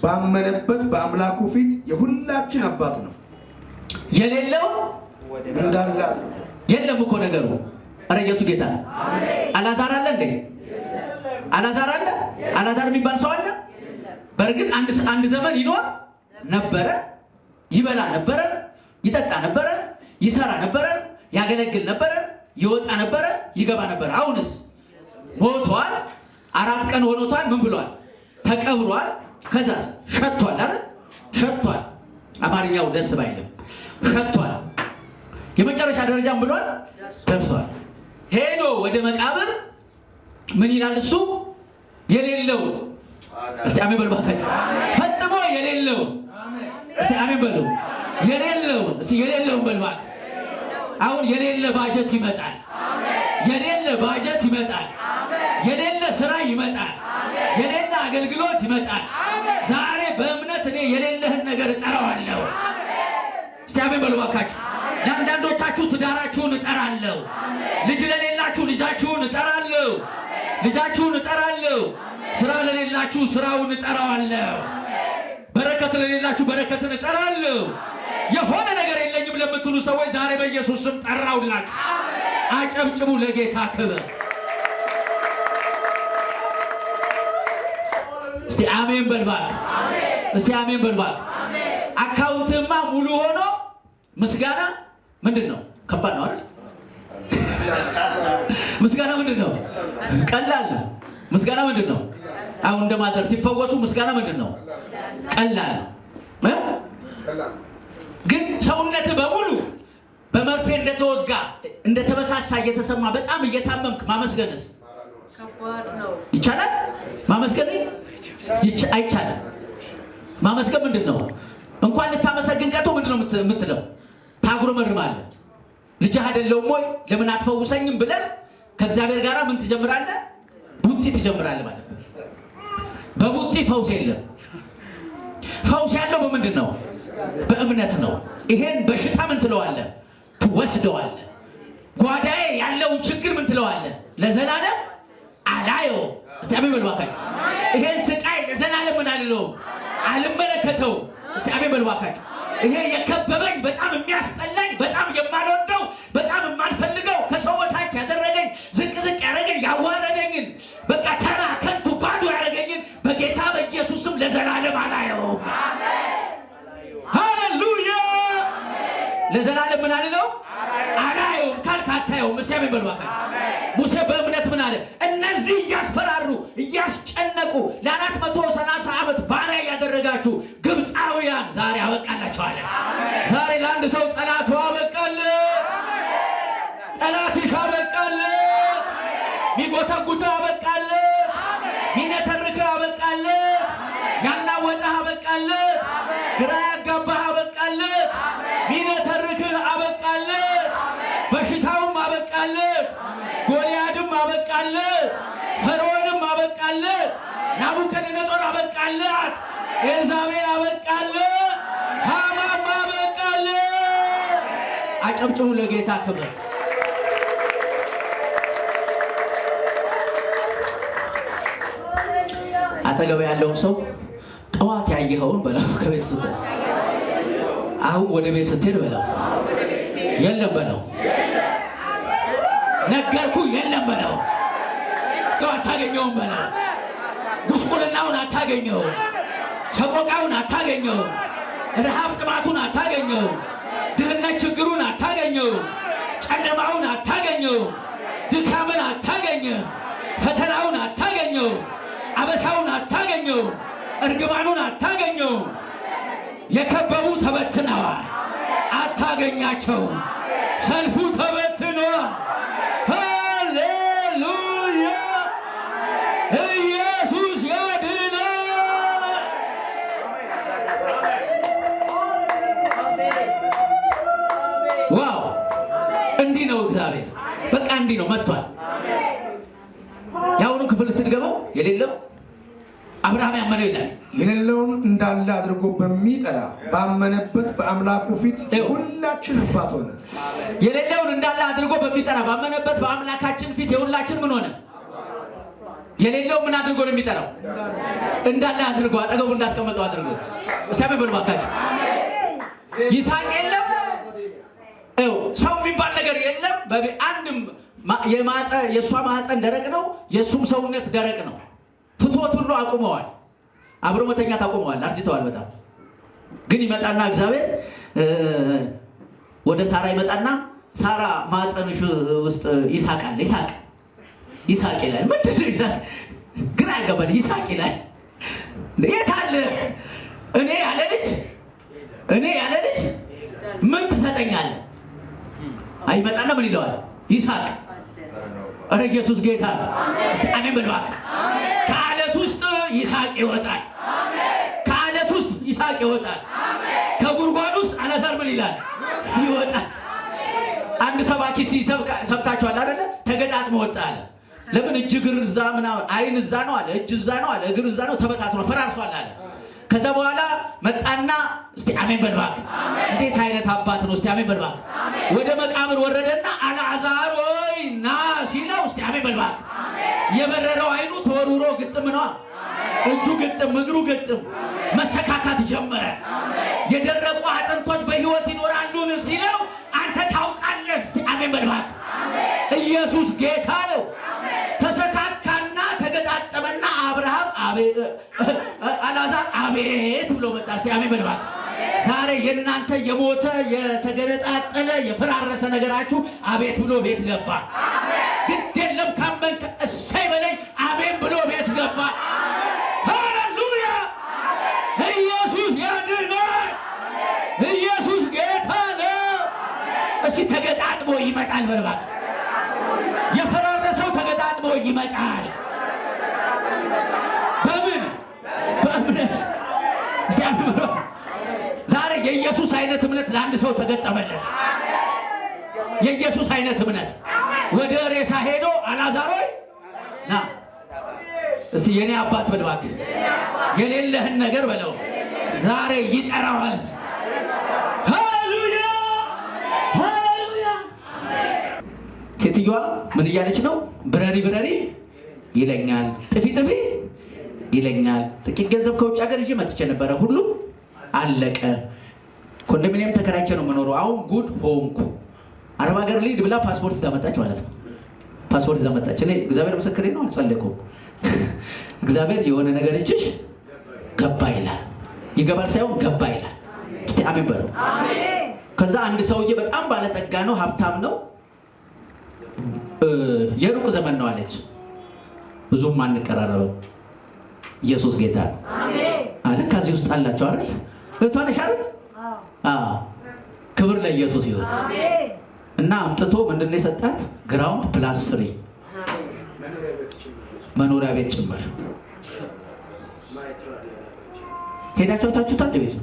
ባመነበት በአምላኩ ፊት የሁላችን አባት ነው። የሌለው እንዳለ የለም እኮ ነገሩ። ኧረ ኢየሱስ ጌታ ነው። አላዛር አለ እንዴ? አላዛር አለ? አላዛር የሚባል ሰው አለ? በእርግጥ አንድ ዘመን ይኖር ነበረ፣ ይበላ ነበረ፣ ይጠጣ ነበረ፣ ይሰራ ነበረ፣ ያገለግል ነበረ፣ ይወጣ ነበረ፣ ይገባ ነበረ። አሁንስ ሞቷል። 4 ቀን ሆኖታል። ምን ብሏል? ተቀብሯል። ከዛስ ሸቷል አይደል? ሸቷል። አማርኛው ደስ ባይልም ሸቷል። የመጨረሻ ደረጃም ብሏል ደርሷል። ሄዶ ወደ መቃብር ምን ይላል እሱ? የሌለው እስቲ አሜን በሉ ባካችሁ። ፈጽሞ የሌለው እስቲ አሜን በሉ። የሌለው እስቲ የሌለው በሉ ባክ። አሁን የሌለ ባጀት ይመጣል። የሌለ ባጀት ይመጣል። የሌለ ስራ ይመጣል። የሌለ አገልግሎት ይመጣል። ዛሬ በእምነት እኔ የሌለህን ነገር እጠራዋለሁ። እስቲ አሜን በሉ ባካችሁ። ለአንዳንዶቻችሁ ትዳራችሁን እጠራለሁ። ልጅ ለሌላችሁ ልጃችሁን እጠራለሁ። ልጃችሁን እጠራለሁ። ስራ ለሌላችሁ ስራውን እጠራዋለሁ። በረከት ለሌላችሁ በረከትን እጠራለሁ። የሆነ ነገር የለኝም ለምትሉ ሰዎች ዛሬ በኢየሱስ ስም ጠራውላችሁ። አጨብጭቡ ለጌታ ክብር። እስቲ አሜን በልባክ። እስቲ አሜን በልባክ። አካውንትማ ሙሉ ሆኖ ምስጋና ምንድን ነው? ከባድ ነው አይደል? ምስጋና ምንድን ነው? ቀላል ነው። ምስጋና ምንድን ነው? አሁን እንደማዘር ሲፈወሱ ምስጋና ምንድን ነው? ቀላል ነው። ግን ሰውነት በሙሉ በመርፌ እንደተወጋ እንደተበሳሳ እየተሰማ በጣም እየታመምክ ማመስገንስ ይቻላል? ማመስገን አይቻልም። ማመስገን ምንድን ነው? እንኳን ልታመሰግን ቀርቶ ምንድን ነው የምትለው? ታጉረመርማለህ። ልጅህ አይደለሁም ወይ ለምን አትፈውሰኝም ብለህ ከእግዚአብሔር ጋር ምን ትጀምራለህ? ቡጢ ትጀምራለህ ማለት ነው። በቡጢ ፈውስ የለም። ፈውስ ያለው በምንድን ነው? በእምነት ነው። ይሄን በሽታ ምን ትለዋለህ? ትወስደዋለህ። ጓዳዬ ያለውን ችግር ምን ትለዋለህ? ለዘላለም አላየው። እስቲ አሜን በሉ እባካችሁ። ይሄን ስቃይ ለዘላለም ምን አልለውም፣ አልመለከተውም። እስቲ አሜን በሉ እባካችሁ። ይሄ የከበበኝ በጣም የሚያስጠላኝ በጣም የማልወደው በጣም የማልፈልገው ከሰው ቦታ ለዘላለም ምን አልለው አላየውም ካልክ አታየውም። እስቲ አሜን በሉ እባክህ። ሙሴ በእምነት ምን አለ? እነዚህ እያስፈራሩ እያስጨነቁ ለ430 ዓመት ባሪያ ያደረጋችሁ ግብፃውያን ዛሬ አበቃላችኋል። ዛሬ ለአንድ ሰው ጠላቱ አበቃል፣ ጠላትሽ አበቃል፣ ሚጎተጉተ አበቃል፣ ሚነተርክ አበቃል፣ ያናወጠህ አበቃል፣ ግራ ያጋባህ አበቃል፣ ሚነተርክህ አበቃል፣ በሽታውም አበቃል፣ ጎልያድም አበቃል፣ ፈርዖንም አበቃል፣ ናቡከደነጾር አበቃላት፣ ኤልዛቤል አበቃል፣ ሃማም አበቃል። አጨብጭቡ ለጌታ ክብር። አጠገብ ያለውን ሰው ጠዋት ያየኸውን በለው ከቤት ስትሄድ፣ አሁን ወደ ቤት ስትሄድ በለው የለም በለው፣ ነገርኩ የለም በለው፣ አታገኘውም በለው፣ ጉስቁልናውን አታገኘውም፣ ሰቆቃውን አታገኘውም፣ ረሃብ ጥማቱን አታገኘውም፣ ድህነት ችግሩን አታገኘውም፣ ጨለማውን አታገኘውም፣ ድካምን አታገኘውም፣ ፈተናውን አታገኘውም፣ አበሳውን አታገኘውም፣ እርግማኑን አታገኘውም። የከበቡ ተበትነዋል፣ አታገኛቸውም። ሰልፉ ተበትነዋል። ሃሌሉያ! ኢየሱስ ያድናል። ዋው! እንዲህ ነው እግዚአብሔር። በቃ እንዲህ ነው መጥቷል። የአሁኑ ክፍል ስትገባው የሌለው አብርሃም ያመነው ይላል። የሌለውን እንዳለ አድርጎ በሚጠራ ባመነበት በአምላኩ ፊት የሁላችን አባት ሆነ። የሌለውን እንዳለ አድርጎ በሚጠራ ባመነበት በአምላካችን ፊት የሁላችን ምን ሆነ? የሌለው ምን አድርጎ ነው የሚጠራው? እንዳለ አድርጎ አጠገቡ እንዳስቀመጠው አድርጎ። እስቲ አሜን በሉ እባካችሁ። ይስሐቅ የለም፣ ሰው የሚባል ነገር የለም። አንድም የእሷ ማህፀን ደረቅ ነው፣ የእሱም ሰውነት ደረቅ ነው። ፍትወት ሁሉ አቁመዋል፣ አብሮ መተኛት አቁመዋል፣ አርጅተዋል በጣም። ግን ይመጣና እግዚአብሔር ወደ ሳራ ይመጣና ሳራ ማህፀንሽ ውስጥ ይስሐቅ አለ። ይስሐቅ ይላል። ምንድን ነው ይስሐቅ? ግን አይገባል። ይስሐቅ ይላል። የት አለ? እኔ ያለ ልጅ ምን ትሰጠኛለህ? አይመጣና ምን ይለዋል? ይስሐቅ። ኧረ ኢየሱስ ጌታ ነው። አሜን በሉ እባክህ። ከዓለት ውስጥ ይስሐቅ ይወጣል። ከዓለት ውስጥ ይስሐቅ ይወጣል። ከጉድጓድ ውስጥ አልዓዛር ምን ይላል? ይወጣል። አንድ ሰባኪ ሰብታችኋል አይደለ? ተገጣጥሞ ወጣ አለ። ለምን? እጅ እግር እዛ ምናምን፣ አይን እዛ ነው አለ፣ እጅ እዛ ነው አለ፣ እግር እዛ ነው፣ ተበታትኖ ፈራርሷል አለ። ከዛ በኋላ መጣና እስቲ አሜን በል እባክህ። እንዴት አይነት አባት ነው! እስቲ አሜን በል እባክህ። ወደ መቃብር ወረደና አልዓዛር ሆይ ና ሲለው እስቲ አሜን በል እባክህ። የበረረው አይኑ ተወርውሮ ግጥም ነው፣ እጁ ግጥም፣ እግሩ ግጥም፣ መሰካካት ጀመረ። የደረቁ አጥንቶች በህይወት ይኖራሉን ሲለው አንተ ታውቃለህ። እስቲ አሜን በል እባክህ። ኢየሱስ ጌታ ነው። ተሰካካና ተገጣጠመና አብርሃም አልዓዛር አቤት ብሎ መጣ። እስቲ አሜን በል እባክህ። ዛሬ የእናንተ የሞተ የተገነጣጠለ የፈራረሰ ነገራችሁ አቤት ብሎ ቤት ገባ። ግድ የለም ካመንክ እሰይ በለኝ። አሜን ብሎ ቤት ገባ። ሃሌሉያ! ኢየሱስ ያድናል። ኢየሱስ ጌታ ነው። እስቲ ተገጣጥሞ ይመጣል በል እባክህ። የፈራረሰው ተገጣጥሞ ይመጣል። በምን? በእምነት። ዛሬ የኢየሱስ አይነት እምነት ለአንድ ሰው ተገጠመለት። የኢየሱስ አይነት እምነት ወደ ሬሳ ሄዶ አልዓዛር ሆይ ና እስቲ የኔ አባት በል እባክህ። የሌለህን ነገር በለው ዛሬ ይጠራዋል። ሃሌሉያ! ሃሌሉያ! ሴትዮዋ ምን እያለች ነው? ብረሪ ብረሪ ይለኛል፣ ጥፊ ጥፊ ይለኛል። ጥቂት ገንዘብ ከውጭ ሀገር ይዤ መጥቼ ነበረ፣ ሁሉም አለቀ። ኮንዶሚኒየም ተከራይቼ ነው የምኖረው። አሁን ጉድ ሆንኩ። አረብ ሀገር ልሂድ ብላ ፓስፖርት ይዛመጣች ማለት ነው። ፓስፖርት ይዛመጣች። እኔ እግዚአብሔር ምስክሬ ነው፣ አልጸለይኩም። እግዚአብሔር የሆነ ነገር እጅሽ ገባ ይላል። ይገባል ሳይሆን ገባ ይላል። እስቲ አሜን በሉ። ከዛ አንድ ሰውዬ በጣም ባለጠጋ ነው፣ ሀብታም ነው። የሩቅ ዘመን ነው አለች። ብዙም አንቀራረበም። ኢየሱስ ጌታ አሜን አለ። ከዚህ ውስጥ አላችሁ አይደል? እህቷ ነሽ አይደል? ክብር ለኢየሱስ ይሁን። አሜን። እና አምጥቶ ምንድነው የሰጣት? ግራውንድ ፕላስ 3 መኖሪያ ቤት ጭምር። ሄዳችሁ ታችሁታል ቤቱ?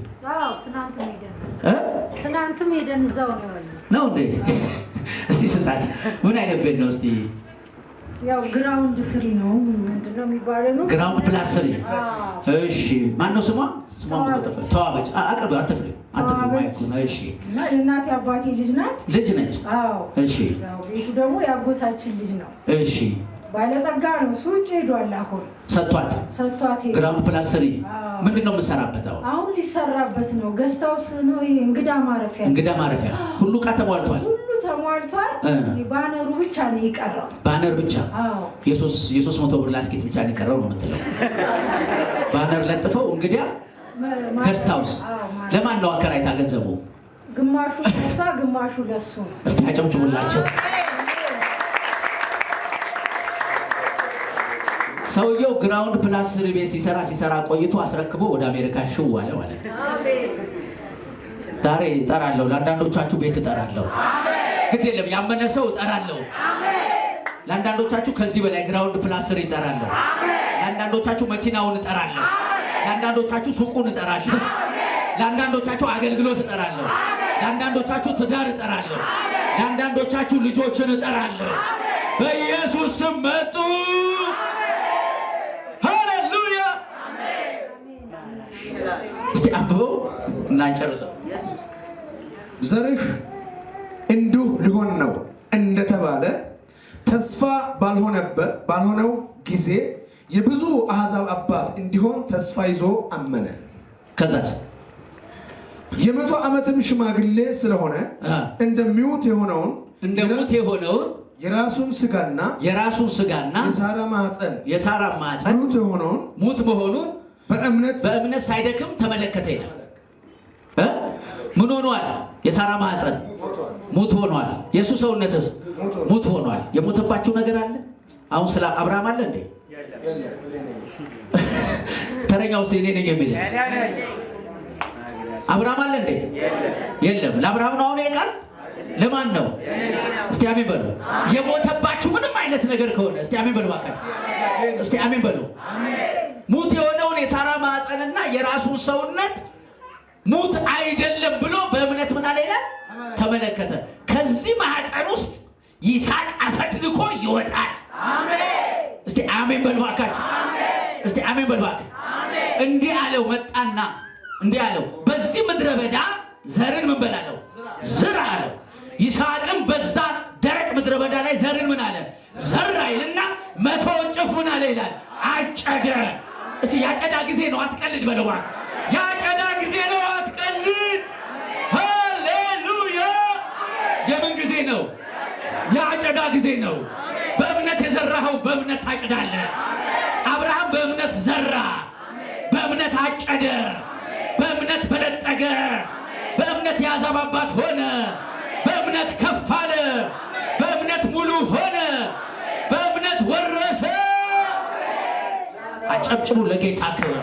ትናንትም ሄደን እዛው ነው እንዴ? እስቲ ስጣት። ምን አይነት ቤት ነው እስቲ? ያው ግራውንድ 3 ነው። ምንድነው የሚባለው ነው? ግራውንድ ፕላስ 3። እሺ፣ ማን ነው ስሟ? ተዋበች። አቅርብ፣ አትፍሪ ማይኩ ነው። እሺ። እና የእናቴ አባቴ ልጅ ናት። ልጅ ነች? አዎ። እሺ። ያው ቤቱ ደግሞ ያጎታችን ልጅ ነው። እሺ። ባለጠጋ ነው። እሱ ውጭ ሄዷል። አሁን ሰጥቷት ግራውንድ ፕላስ 3 ምንድነው የምትሰራበት? አሁን ሊሰራበት ነው። ገስት ሃውስ ነው። እንግዳ ማረፊያ ሁሉ ዕቃ ተሟልቷል። ባነሩ ብቻ ነው የቀረው። ባነር ብቻ? አዎ። የ300 ብር ላስኬት ብቻ ነው የቀረው ነው የምትለው? ባነር ለጥፈው እንግዳ ገስት ሃውስ። ለማን ነው አከራይታ ገንዘቡ? ግማሹ ለሷ ግማሹ ለሱ ነው። እስቲ አጨብጭቡላቸው። ሰውየው ግራውንድ ፕላስ 3 ቤት ሲሰራ ቆይቶ አስረክቦ ወደ አሜሪካ ሽው አለ ማለት ነው። ዛሬ እጠራለሁ፣ ለአንዳንዶቻችሁ ቤት እጠራለሁ። ግድ የለም ያመነ ሰው እጠራለሁ። ለአንዳንዶቻችሁ ከዚህ በላይ ግራውንድ ፕላስ 3 እጠራለሁ። ለአንዳንዶቻችሁ መኪናውን እጠራለሁ። ለአንዳንዶቻችሁ ሱቁን እጠራለሁ። ለአንዳንዶቻችሁ አገልግሎት እጠራለሁ። ለአንዳንዶቻችሁ ትዳር እጠራለሁ። ለአንዳንዶቻችሁ ልጆችን እጠራለሁ። በኢየሱስ ስም መጡ። ሃሌሉያ። እስቲ አንብበው እና እንጨርሰው። ዘርህ እንዲሁ ሊሆን ነው እንደተባለ ተስፋ ባልሆነው ጊዜ የብዙ አሕዛብ አባት እንዲሆን ተስፋ ይዞ አመነ። ከዛስ የ100 ዓመትም ሽማግሌ ስለሆነ እንደሚሞት የሆነውን የራሱን ስጋና የሳራ ማኅፀን ሙት መሆኑን በእምነት ሳይደክም ተመለከተ ይላል። ምን ሆኗል? የሳራ ማኅፀን ሙት ሆኗል። የእሱ ሰውነትስ ሙት ሆኗል። የሞተባችሁ ነገር አለ? አሁን ስለ አብርሃም አለ እንዴ? ተረኛው እኔ ነኝ የሚል አብርሃም አለ እንዴ? የለም። ለአብርሃም ነው አሁን ይቃል። ለማን ነው? እስቲ አሜን በሉ። የሞተባችሁ ምንም አይነት ነገር ከሆነ እስቲ አሜን በሉ ባካችሁ። እስቲ አሜን በሉ። ሙት የሆነውን የሳራ ማኅፀንና የራሱን ሰውነት ሙት አይደለም ብሎ በእምነት ምን አለ ይላል? ተመለከተ። ከዚህ ማኅፀን ውስጥ ይስሐቅ አፈትልኮ ይወጣል። አሜን። እስቲ አሜን በሉ ባካችሁ። እስቲ አሜን በሉ ባካችሁ። እንዲህ አለው። መጣና እንዲህ አለው፣ በዚህ ምድረ በዳ ዘርን ምን በላለው? ዝራ አለው። ይስሐቅም በዛ ደረቅ ምድረ በዳ ላይ ዘርን ምን አለ? ዘራ ይልና 100 እጥፍ ምን አለ ይላል? አጨደ። እስቲ ያጨዳ ጊዜ ነው፣ አትቀልድ በለው። ያጨዳ ጊዜ ነው፣ አትቀልድ። ሃሌሉያ። የምን ጊዜ ነው? ያጨዳ ጊዜ ነው። በእምነት የዘራኸው በእምነት ታጭዳለህ። አብርሃም በእምነት ዘራ፣ በእምነት አጨደ፣ በእምነት በለጠገ፣ በእምነት የአሕዛብ አባት ሆነ፣ በእምነት ከፍ አለ፣ በእምነት ሙሉ ሆነ፣ በእምነት ወረሰ። አጨብጭቡ ለጌታ ክብር።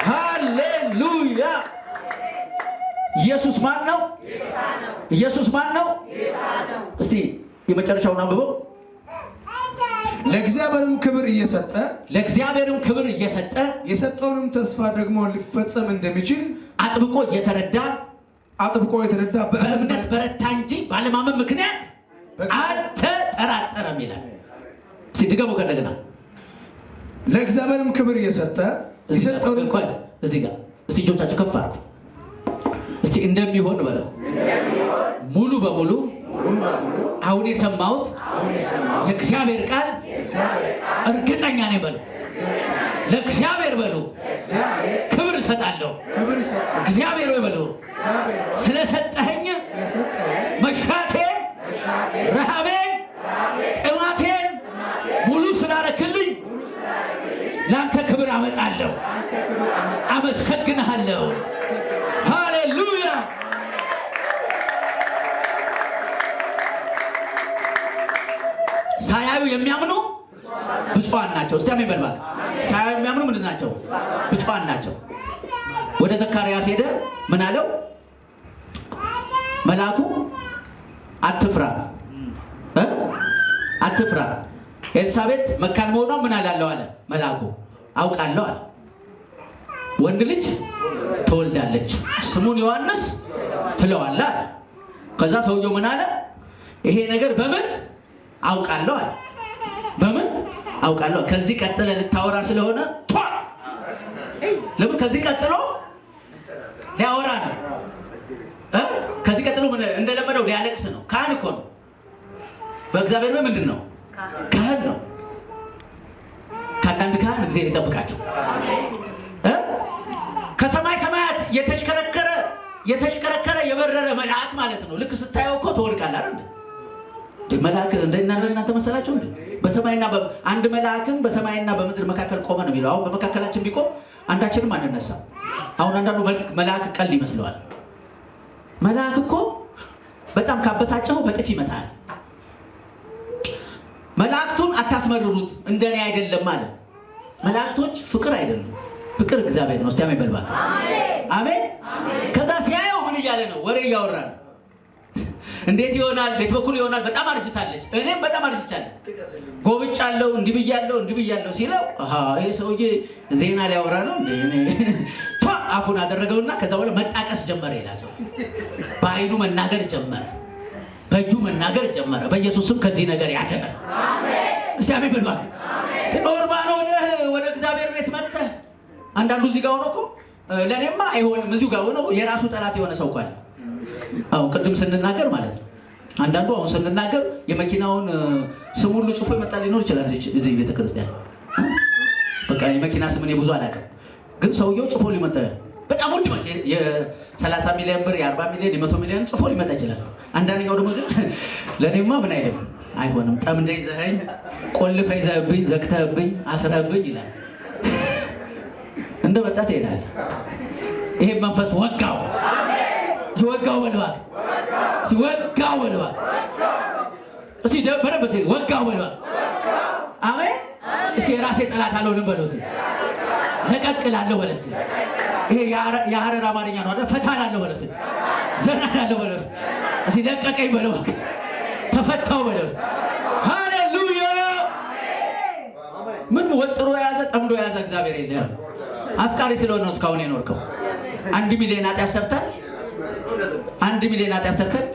ሃሌሉያ። ኢየሱስ ማን ነው? ኢየሱስ ማን ነው? እስቲ የመጨረሻውን አንብበው። ለእግዚአብሔርም ክብር እየሰጠ የሰጠውንም ተስፋ ደግሞ ሊፈጸም እንደሚችል አጥብቆ የተረዳ በእምነት በረታ እንጂ ባለማመን ምክንያት አልተጠራጠረም ይላል። እስቲ ድገሙ ከእንደገና። ለእግዚአብሔርም ክብር እየሰጠ የሰጠውንም እዚህ ጋር እስቲ እጆቻችሁ ከፍ አድርጉ። እስቲ እንደሚሆን በለው። ሙሉ በሙሉ አሁን የሰማሁት የእግዚአብሔር ቃል እርግጠኛ ነኝ በለው። ለእግዚአብሔር በሉ ክብር እሰጣለሁ። እግዚአብሔር ወይ በሉ ስለሰጠኸኝ መሻቴን፣ ረሃቤን፣ ጥማቴን ሙሉ ስላረክልኝ ለአንተ ክብር አመጣለሁ። አመሰግንሃለሁ። ሃሌሉያ። የሚያምኑ ብፁዓን ናቸው። እስቲ አሜን በል። ሳያዩ የሚያምኑ ምንድን ናቸው? ብፁዓን ናቸው። ወደ ዘካርያስ ሄደ። ምን አለው መልአኩ? አትፍራ አትፍራ፣ ኤልሳቤጥ መካን መሆኗ ምን አላለሁ አለ መልአኩ። አውቃለሁ አለ። ወንድ ልጅ ትወልዳለች፣ ስሙን ዮሐንስ ትለዋለህ አለ። ከዛ ሰውየው ምን አለ? ይሄ ነገር በምን አውቃለሁ አለ። በምን አውቃለሁ? ከዚህ ቀጥለ ልታወራ ስለሆነ ለምን ከዚህ ቀጥሎ ሊያወራ ነው። ከዚህ ቀጥሎ ምን እንደለመደው ሊያለቅስ ነው። ካህን እኮ ነው። በእግዚአብሔር ምንድን ነው? ካህን ነው። ከአንዳንድ ካህን እግዚአብሔር ይጠብቃቸው። ከሰማይ ሰማያት የተሽከረከረ የበረረ መልአክ ማለት ነው። ልክ ስታየው እኮ ትወድቃለህ አይደል? መልአክ እንደናንተ መሰላችሁ እንዴ? በሰማይና አንድ መልአክም በሰማይና በምድር መካከል ቆመ ነው የሚለው። አሁን በመካከላችን ቢቆም አንዳችንም አንነሳም። አሁን አንዳንዱ መልአክ ቀልድ ይመስለዋል። መልአክ እኮ በጣም ካበሳጨው በጥፊ ይመታል። መላእክቱን አታስመርሩት እንደኔ አይደለም አለ። መላእክቶች ፍቅር አይደሉም። ፍቅር እግዚአብሔር ነው። እስቲ አሜን በል። አሜን። ከዛ ሲያየው ምን እያለ ነው? ወሬ እያወራ ነው። እንዴት ይሆናል? ቤት በኩል ይሆናል። በጣም አርጅታለች፣ እኔም በጣም አርጅቻለሁ፣ ጎብጫለሁ፣ እንዲህ ብያለሁ ሲለው ይሄ ሰውዬ ዜና ሊያወራ ነው እንዴ? አፉን አደረገውና ከዛ በኋላ መጣቀስ ጀመረ ይላል። ሰው በአይኑ መናገር ጀመረ፣ በእጁ መናገር ጀመረ። በኢየሱስም ከዚህ ነገር ያድነን። አሜን። እስቲ አሜን በል። ኖርማል ሆነህ ወደ እግዚአብሔር ቤት መጥተህ አንዳንዱ እዚህ ጋር ሆኖ እኮ ለኔማ አይሆንም እዚሁ ጋር ሆኖ የራሱ ጠላት የሆነ ሰው ካለ አሁን ቅድም ስንናገር ማለት ነው። አንዳንዱ አሁን ስንናገር የመኪናውን ስም ሁሉ ጽፎ ይመጣ ሊኖር ይችላል እዚህ ቤተክርስቲያን። በቃ የመኪና ስም እኔ ብዙ አላውቅም፣ ግን ሰውየው ጽፎ ሊመጣ በጣም ውድ መኪና የ30 ሚሊዮን ብር የ40 ሚሊዮን የ100 ሚሊዮን ጽፎ ሊመጣ ይችላል። አንዳንኛው ደግሞ ለኔማ ምን አይሆንም ጠምደህ ይዘኸኝ ቆልፈህ ይዘህብኝ ዘግተህብኝ አስረህብኝ ይላል። እንደ መጣ ትሄዳለህ። ይሄ መንፈስ ወጋው ወጋው በልባል ወጋው በልባል እስቲ በረበ ወጋው በልባል። አሜን። እስቲ የራሴ ጠላት አልሆንም በለው። እስቲ ለቀቅላለሁ በለው። እስቲ ይሄ የሐረር አማርኛ ነው አይደል? ፈታላለሁ በለው። እስቲ ዘናላለሁ በለው። እስቲ ለቀቀኝ በለው። ተፈታው በለው። ሃሌሉያ። ምን ወጥሮ የያዘ ጠምዶ የያዘ እግዚአብሔር የለም። አፍቃሪ ስለሆነ ነው እስካሁን የኖርከው። 1 ሚሊዮን ኃጢአት ሰርተን 1 ሚሊዮን ኃጢአት ሰርተን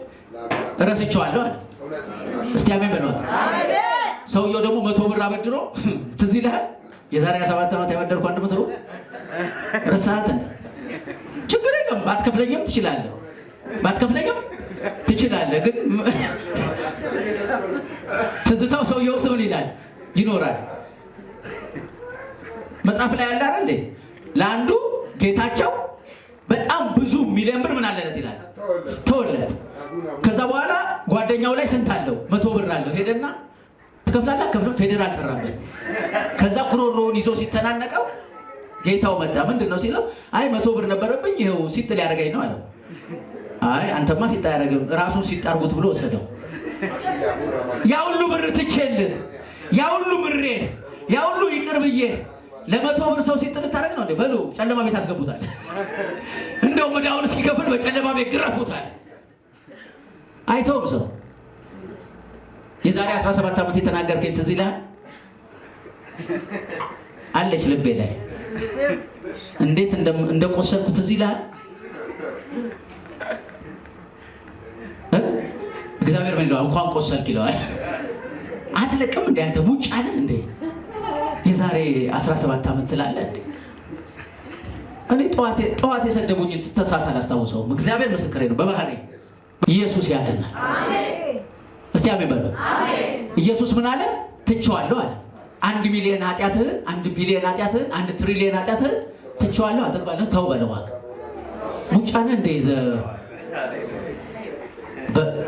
እረስቸዋለሁ አለ። እስቲ አሜን በለው። ሰውየው ደግሞ 100 ብር አበድሮ ትዝ ይልሃል? የዛሬ 7 ዓመት ያበደርኩ 100 ብር ረሳኸት? ችግር የለም ባትከፍለኝም ትችላለህ፣ ባትከፍለኝም ትችላለህ። ግን ትዝታው ሰውየው ውስጥ ምን ይላል ይኖራል። መጽሐፍ ላይ ያለ አይደል እንዴ? ለአንዱ ጌታቸው በጣም ብዙ ሚሊዮን ብር ምን አለለት ይላል ተወለት። ከዛ በኋላ ጓደኛው ላይ ስንት አለው? 100 ብር አለው። ሄደና ትከፍላለህ? ከፍሎ ፌዴራል ጠራበት። ከዛ ኩሮሮውን ይዞ ሲተናነቀው ጌታው መጣ። ምንድነው ሲለው አይ 100 ብር ነበረብኝ ይሄው ሲጥል ያደርገኝ ነው አለው። አይ አንተማ ሲጣ ያደርገው ራሱን ሲጣርጉት ብሎ ወሰደው። ያ ሁሉ ብር ትቼልህ፣ ያ ሁሉ ምሬ፣ ያ ሁሉ ይቅር ብዬ ለ100 ብር ሰው ሲጥል ታደርግ ነው እንዴ? በሉ ጨለማ ቤት አስገቡታል። እንደው ወዲያውኑ እስኪከፍል በጨለማ ቤት ግረፉታል። አይተውም ሰው። የዛሬ 17 ዓመት የተናገርከኝ ትዝ ይልሃል? አለች ልቤ ላይ እንዴት እንደቆሰልኩ ትዝ ይልሃል? እግዚአብሔር ምን ይለዋል? እንኳን ቆሰልክ ይለዋል። አትለቅም እንዴ አንተ ሙጫ ነህ እንዴ? የዛሬ 17 ዓመት ትላለህ እንዴ? እኔ ጠዋት የሰደቡኝ ተሳት አላስታውሰውም። እግዚአብሔር ምስክሬ ነው። በባህሪ ኢየሱስ ያድናል። አሜን። እስቲ አሜን በሉ። አሜን። ኢየሱስ ምን አለ? ትቼዋለሁ አለ። 1 ሚሊዮን ኃጢአትህን፣ 1 ቢሊዮን ኃጢአትህን፣ 1 ትሪሊዮን ኃጢአትህን ትቼዋለሁ አጠቅባለሁ። ተው በለው እባክህ። ሙጫነ እንደይዘ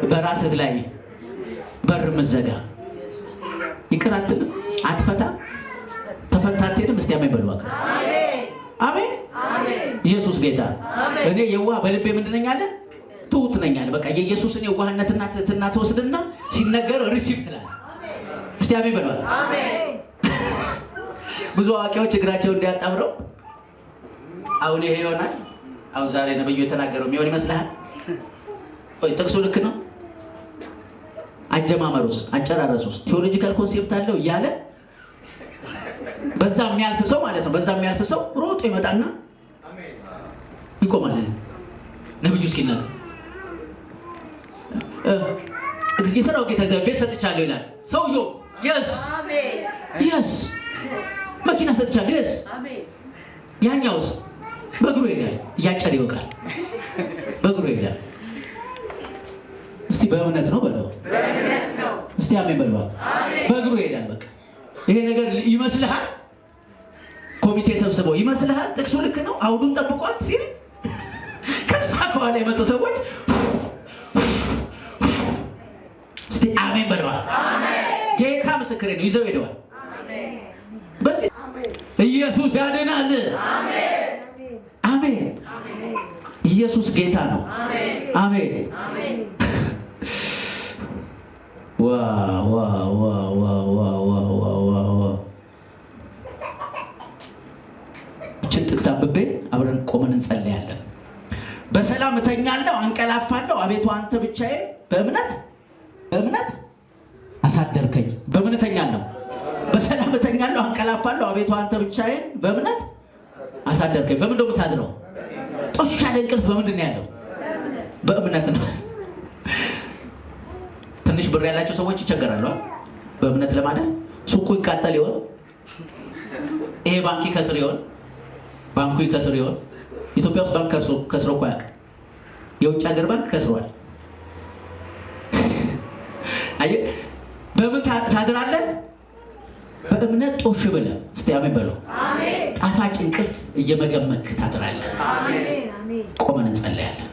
በራስህ ላይ በር መዘጋ ይቅር አትልም፣ አትፈታ ተፈታቴንም። እስቲ አሜን በሉ። አሜን አሜን። ኢየሱስ ጌታ። እኔ የዋህ በልቤ ምንድነኝ አለ? ትሁት ነኝ አለ። በቃ የኢየሱስን የዋህነትና ትህትና ተወስድና ሲነገር ሪሲቭ ትላለህ። እስቲ አሜን በሏል። ብዙ አዋቂዎች እግራቸውን እንዲያጣምረው አሁን ይሄ ይሆናል። አሁን ዛሬ ነብዩ የተናገረው የሚሆን ይመስልሃል? ወይ ጥቅሱ ልክ ነው? አጀማመሩስ አጨራረሱስ ቴዎሎጂካል ኮንሴፕት አለው እያለ በዛ የሚያልፍ ሰው ማለት ነው። በዛ የሚያልፍ ሰው ሮጦ ይመጣና ይቆማል። ነብዩ እስኪናገር የሰራው ጌታ እግዚአብሔር ቤት ሰጥቻለሁ ይላል። ሰውየው የስ የስ መኪና ሰጥቻለሁ የስ ያኛውስ በእግሩ ይሄዳል፣ እያጨደ ይወቃል፣ በእግሩ ይሄዳል። እስቲ በእምነት ነው በለው። እስቲ አሜን በለው። በእግሩ ይሄዳል። በቃ ይሄ ነገር ይመስልሃል? ኮሚቴ ሰብስበው ይመስልሃል? ጥቅሱ ልክ ነው አውዱን ጠብቋል ሲል ከዛ ከኋላ የመጡ ሰዎች እስቲ አሜን በለው። ጌታ ምስክሬ ነው፣ ይዘው ሄደዋል። በዚህ ኢየሱስ ያድናል። አሜን። ኢየሱስ ጌታ ነው። አሜን። እችን ጥቅስ አንብቤ አብረን ቆመን እንጸልያለን። በሰላም እተኛለሁ አንቀላፋለሁ፣ አቤቱ አንተ ብቻዬን በእምነት አሳደርከኝ። በምን እተኛለሁ? በሰላም እተኛለሁ አንቀላፋለሁ፣ አቤቱ አንተ ብቻዬን በእምነት አሳደርከኝ። በምን ነው የምታድረው? ጦሽ ያለ እንቅልፍ በምንድን ነው ያለው? በእምነት ነው። ትንሽ ብር ያላቸው ሰዎች ይቸገራሉ በእምነት ለማደር። ሱቁ ይቃጠል ይሆን? ይሄ ባንክ ይከስር ይሆን? ባንኩ ይከስር ይሆን? ኢትዮጵያ ውስጥ ባንክ ከስሮ እኮ አያውቅም። የውጭ ሀገር ባንክ ከስሯል። አየህ፣ በምን ታድራለህ? በእምነት ጦሽ ብለህ እስቲ አሜን በለው። ጣፋጭ እንቅልፍ እየመገመክ ታድራለህ። ቆመን እንጸልያለን።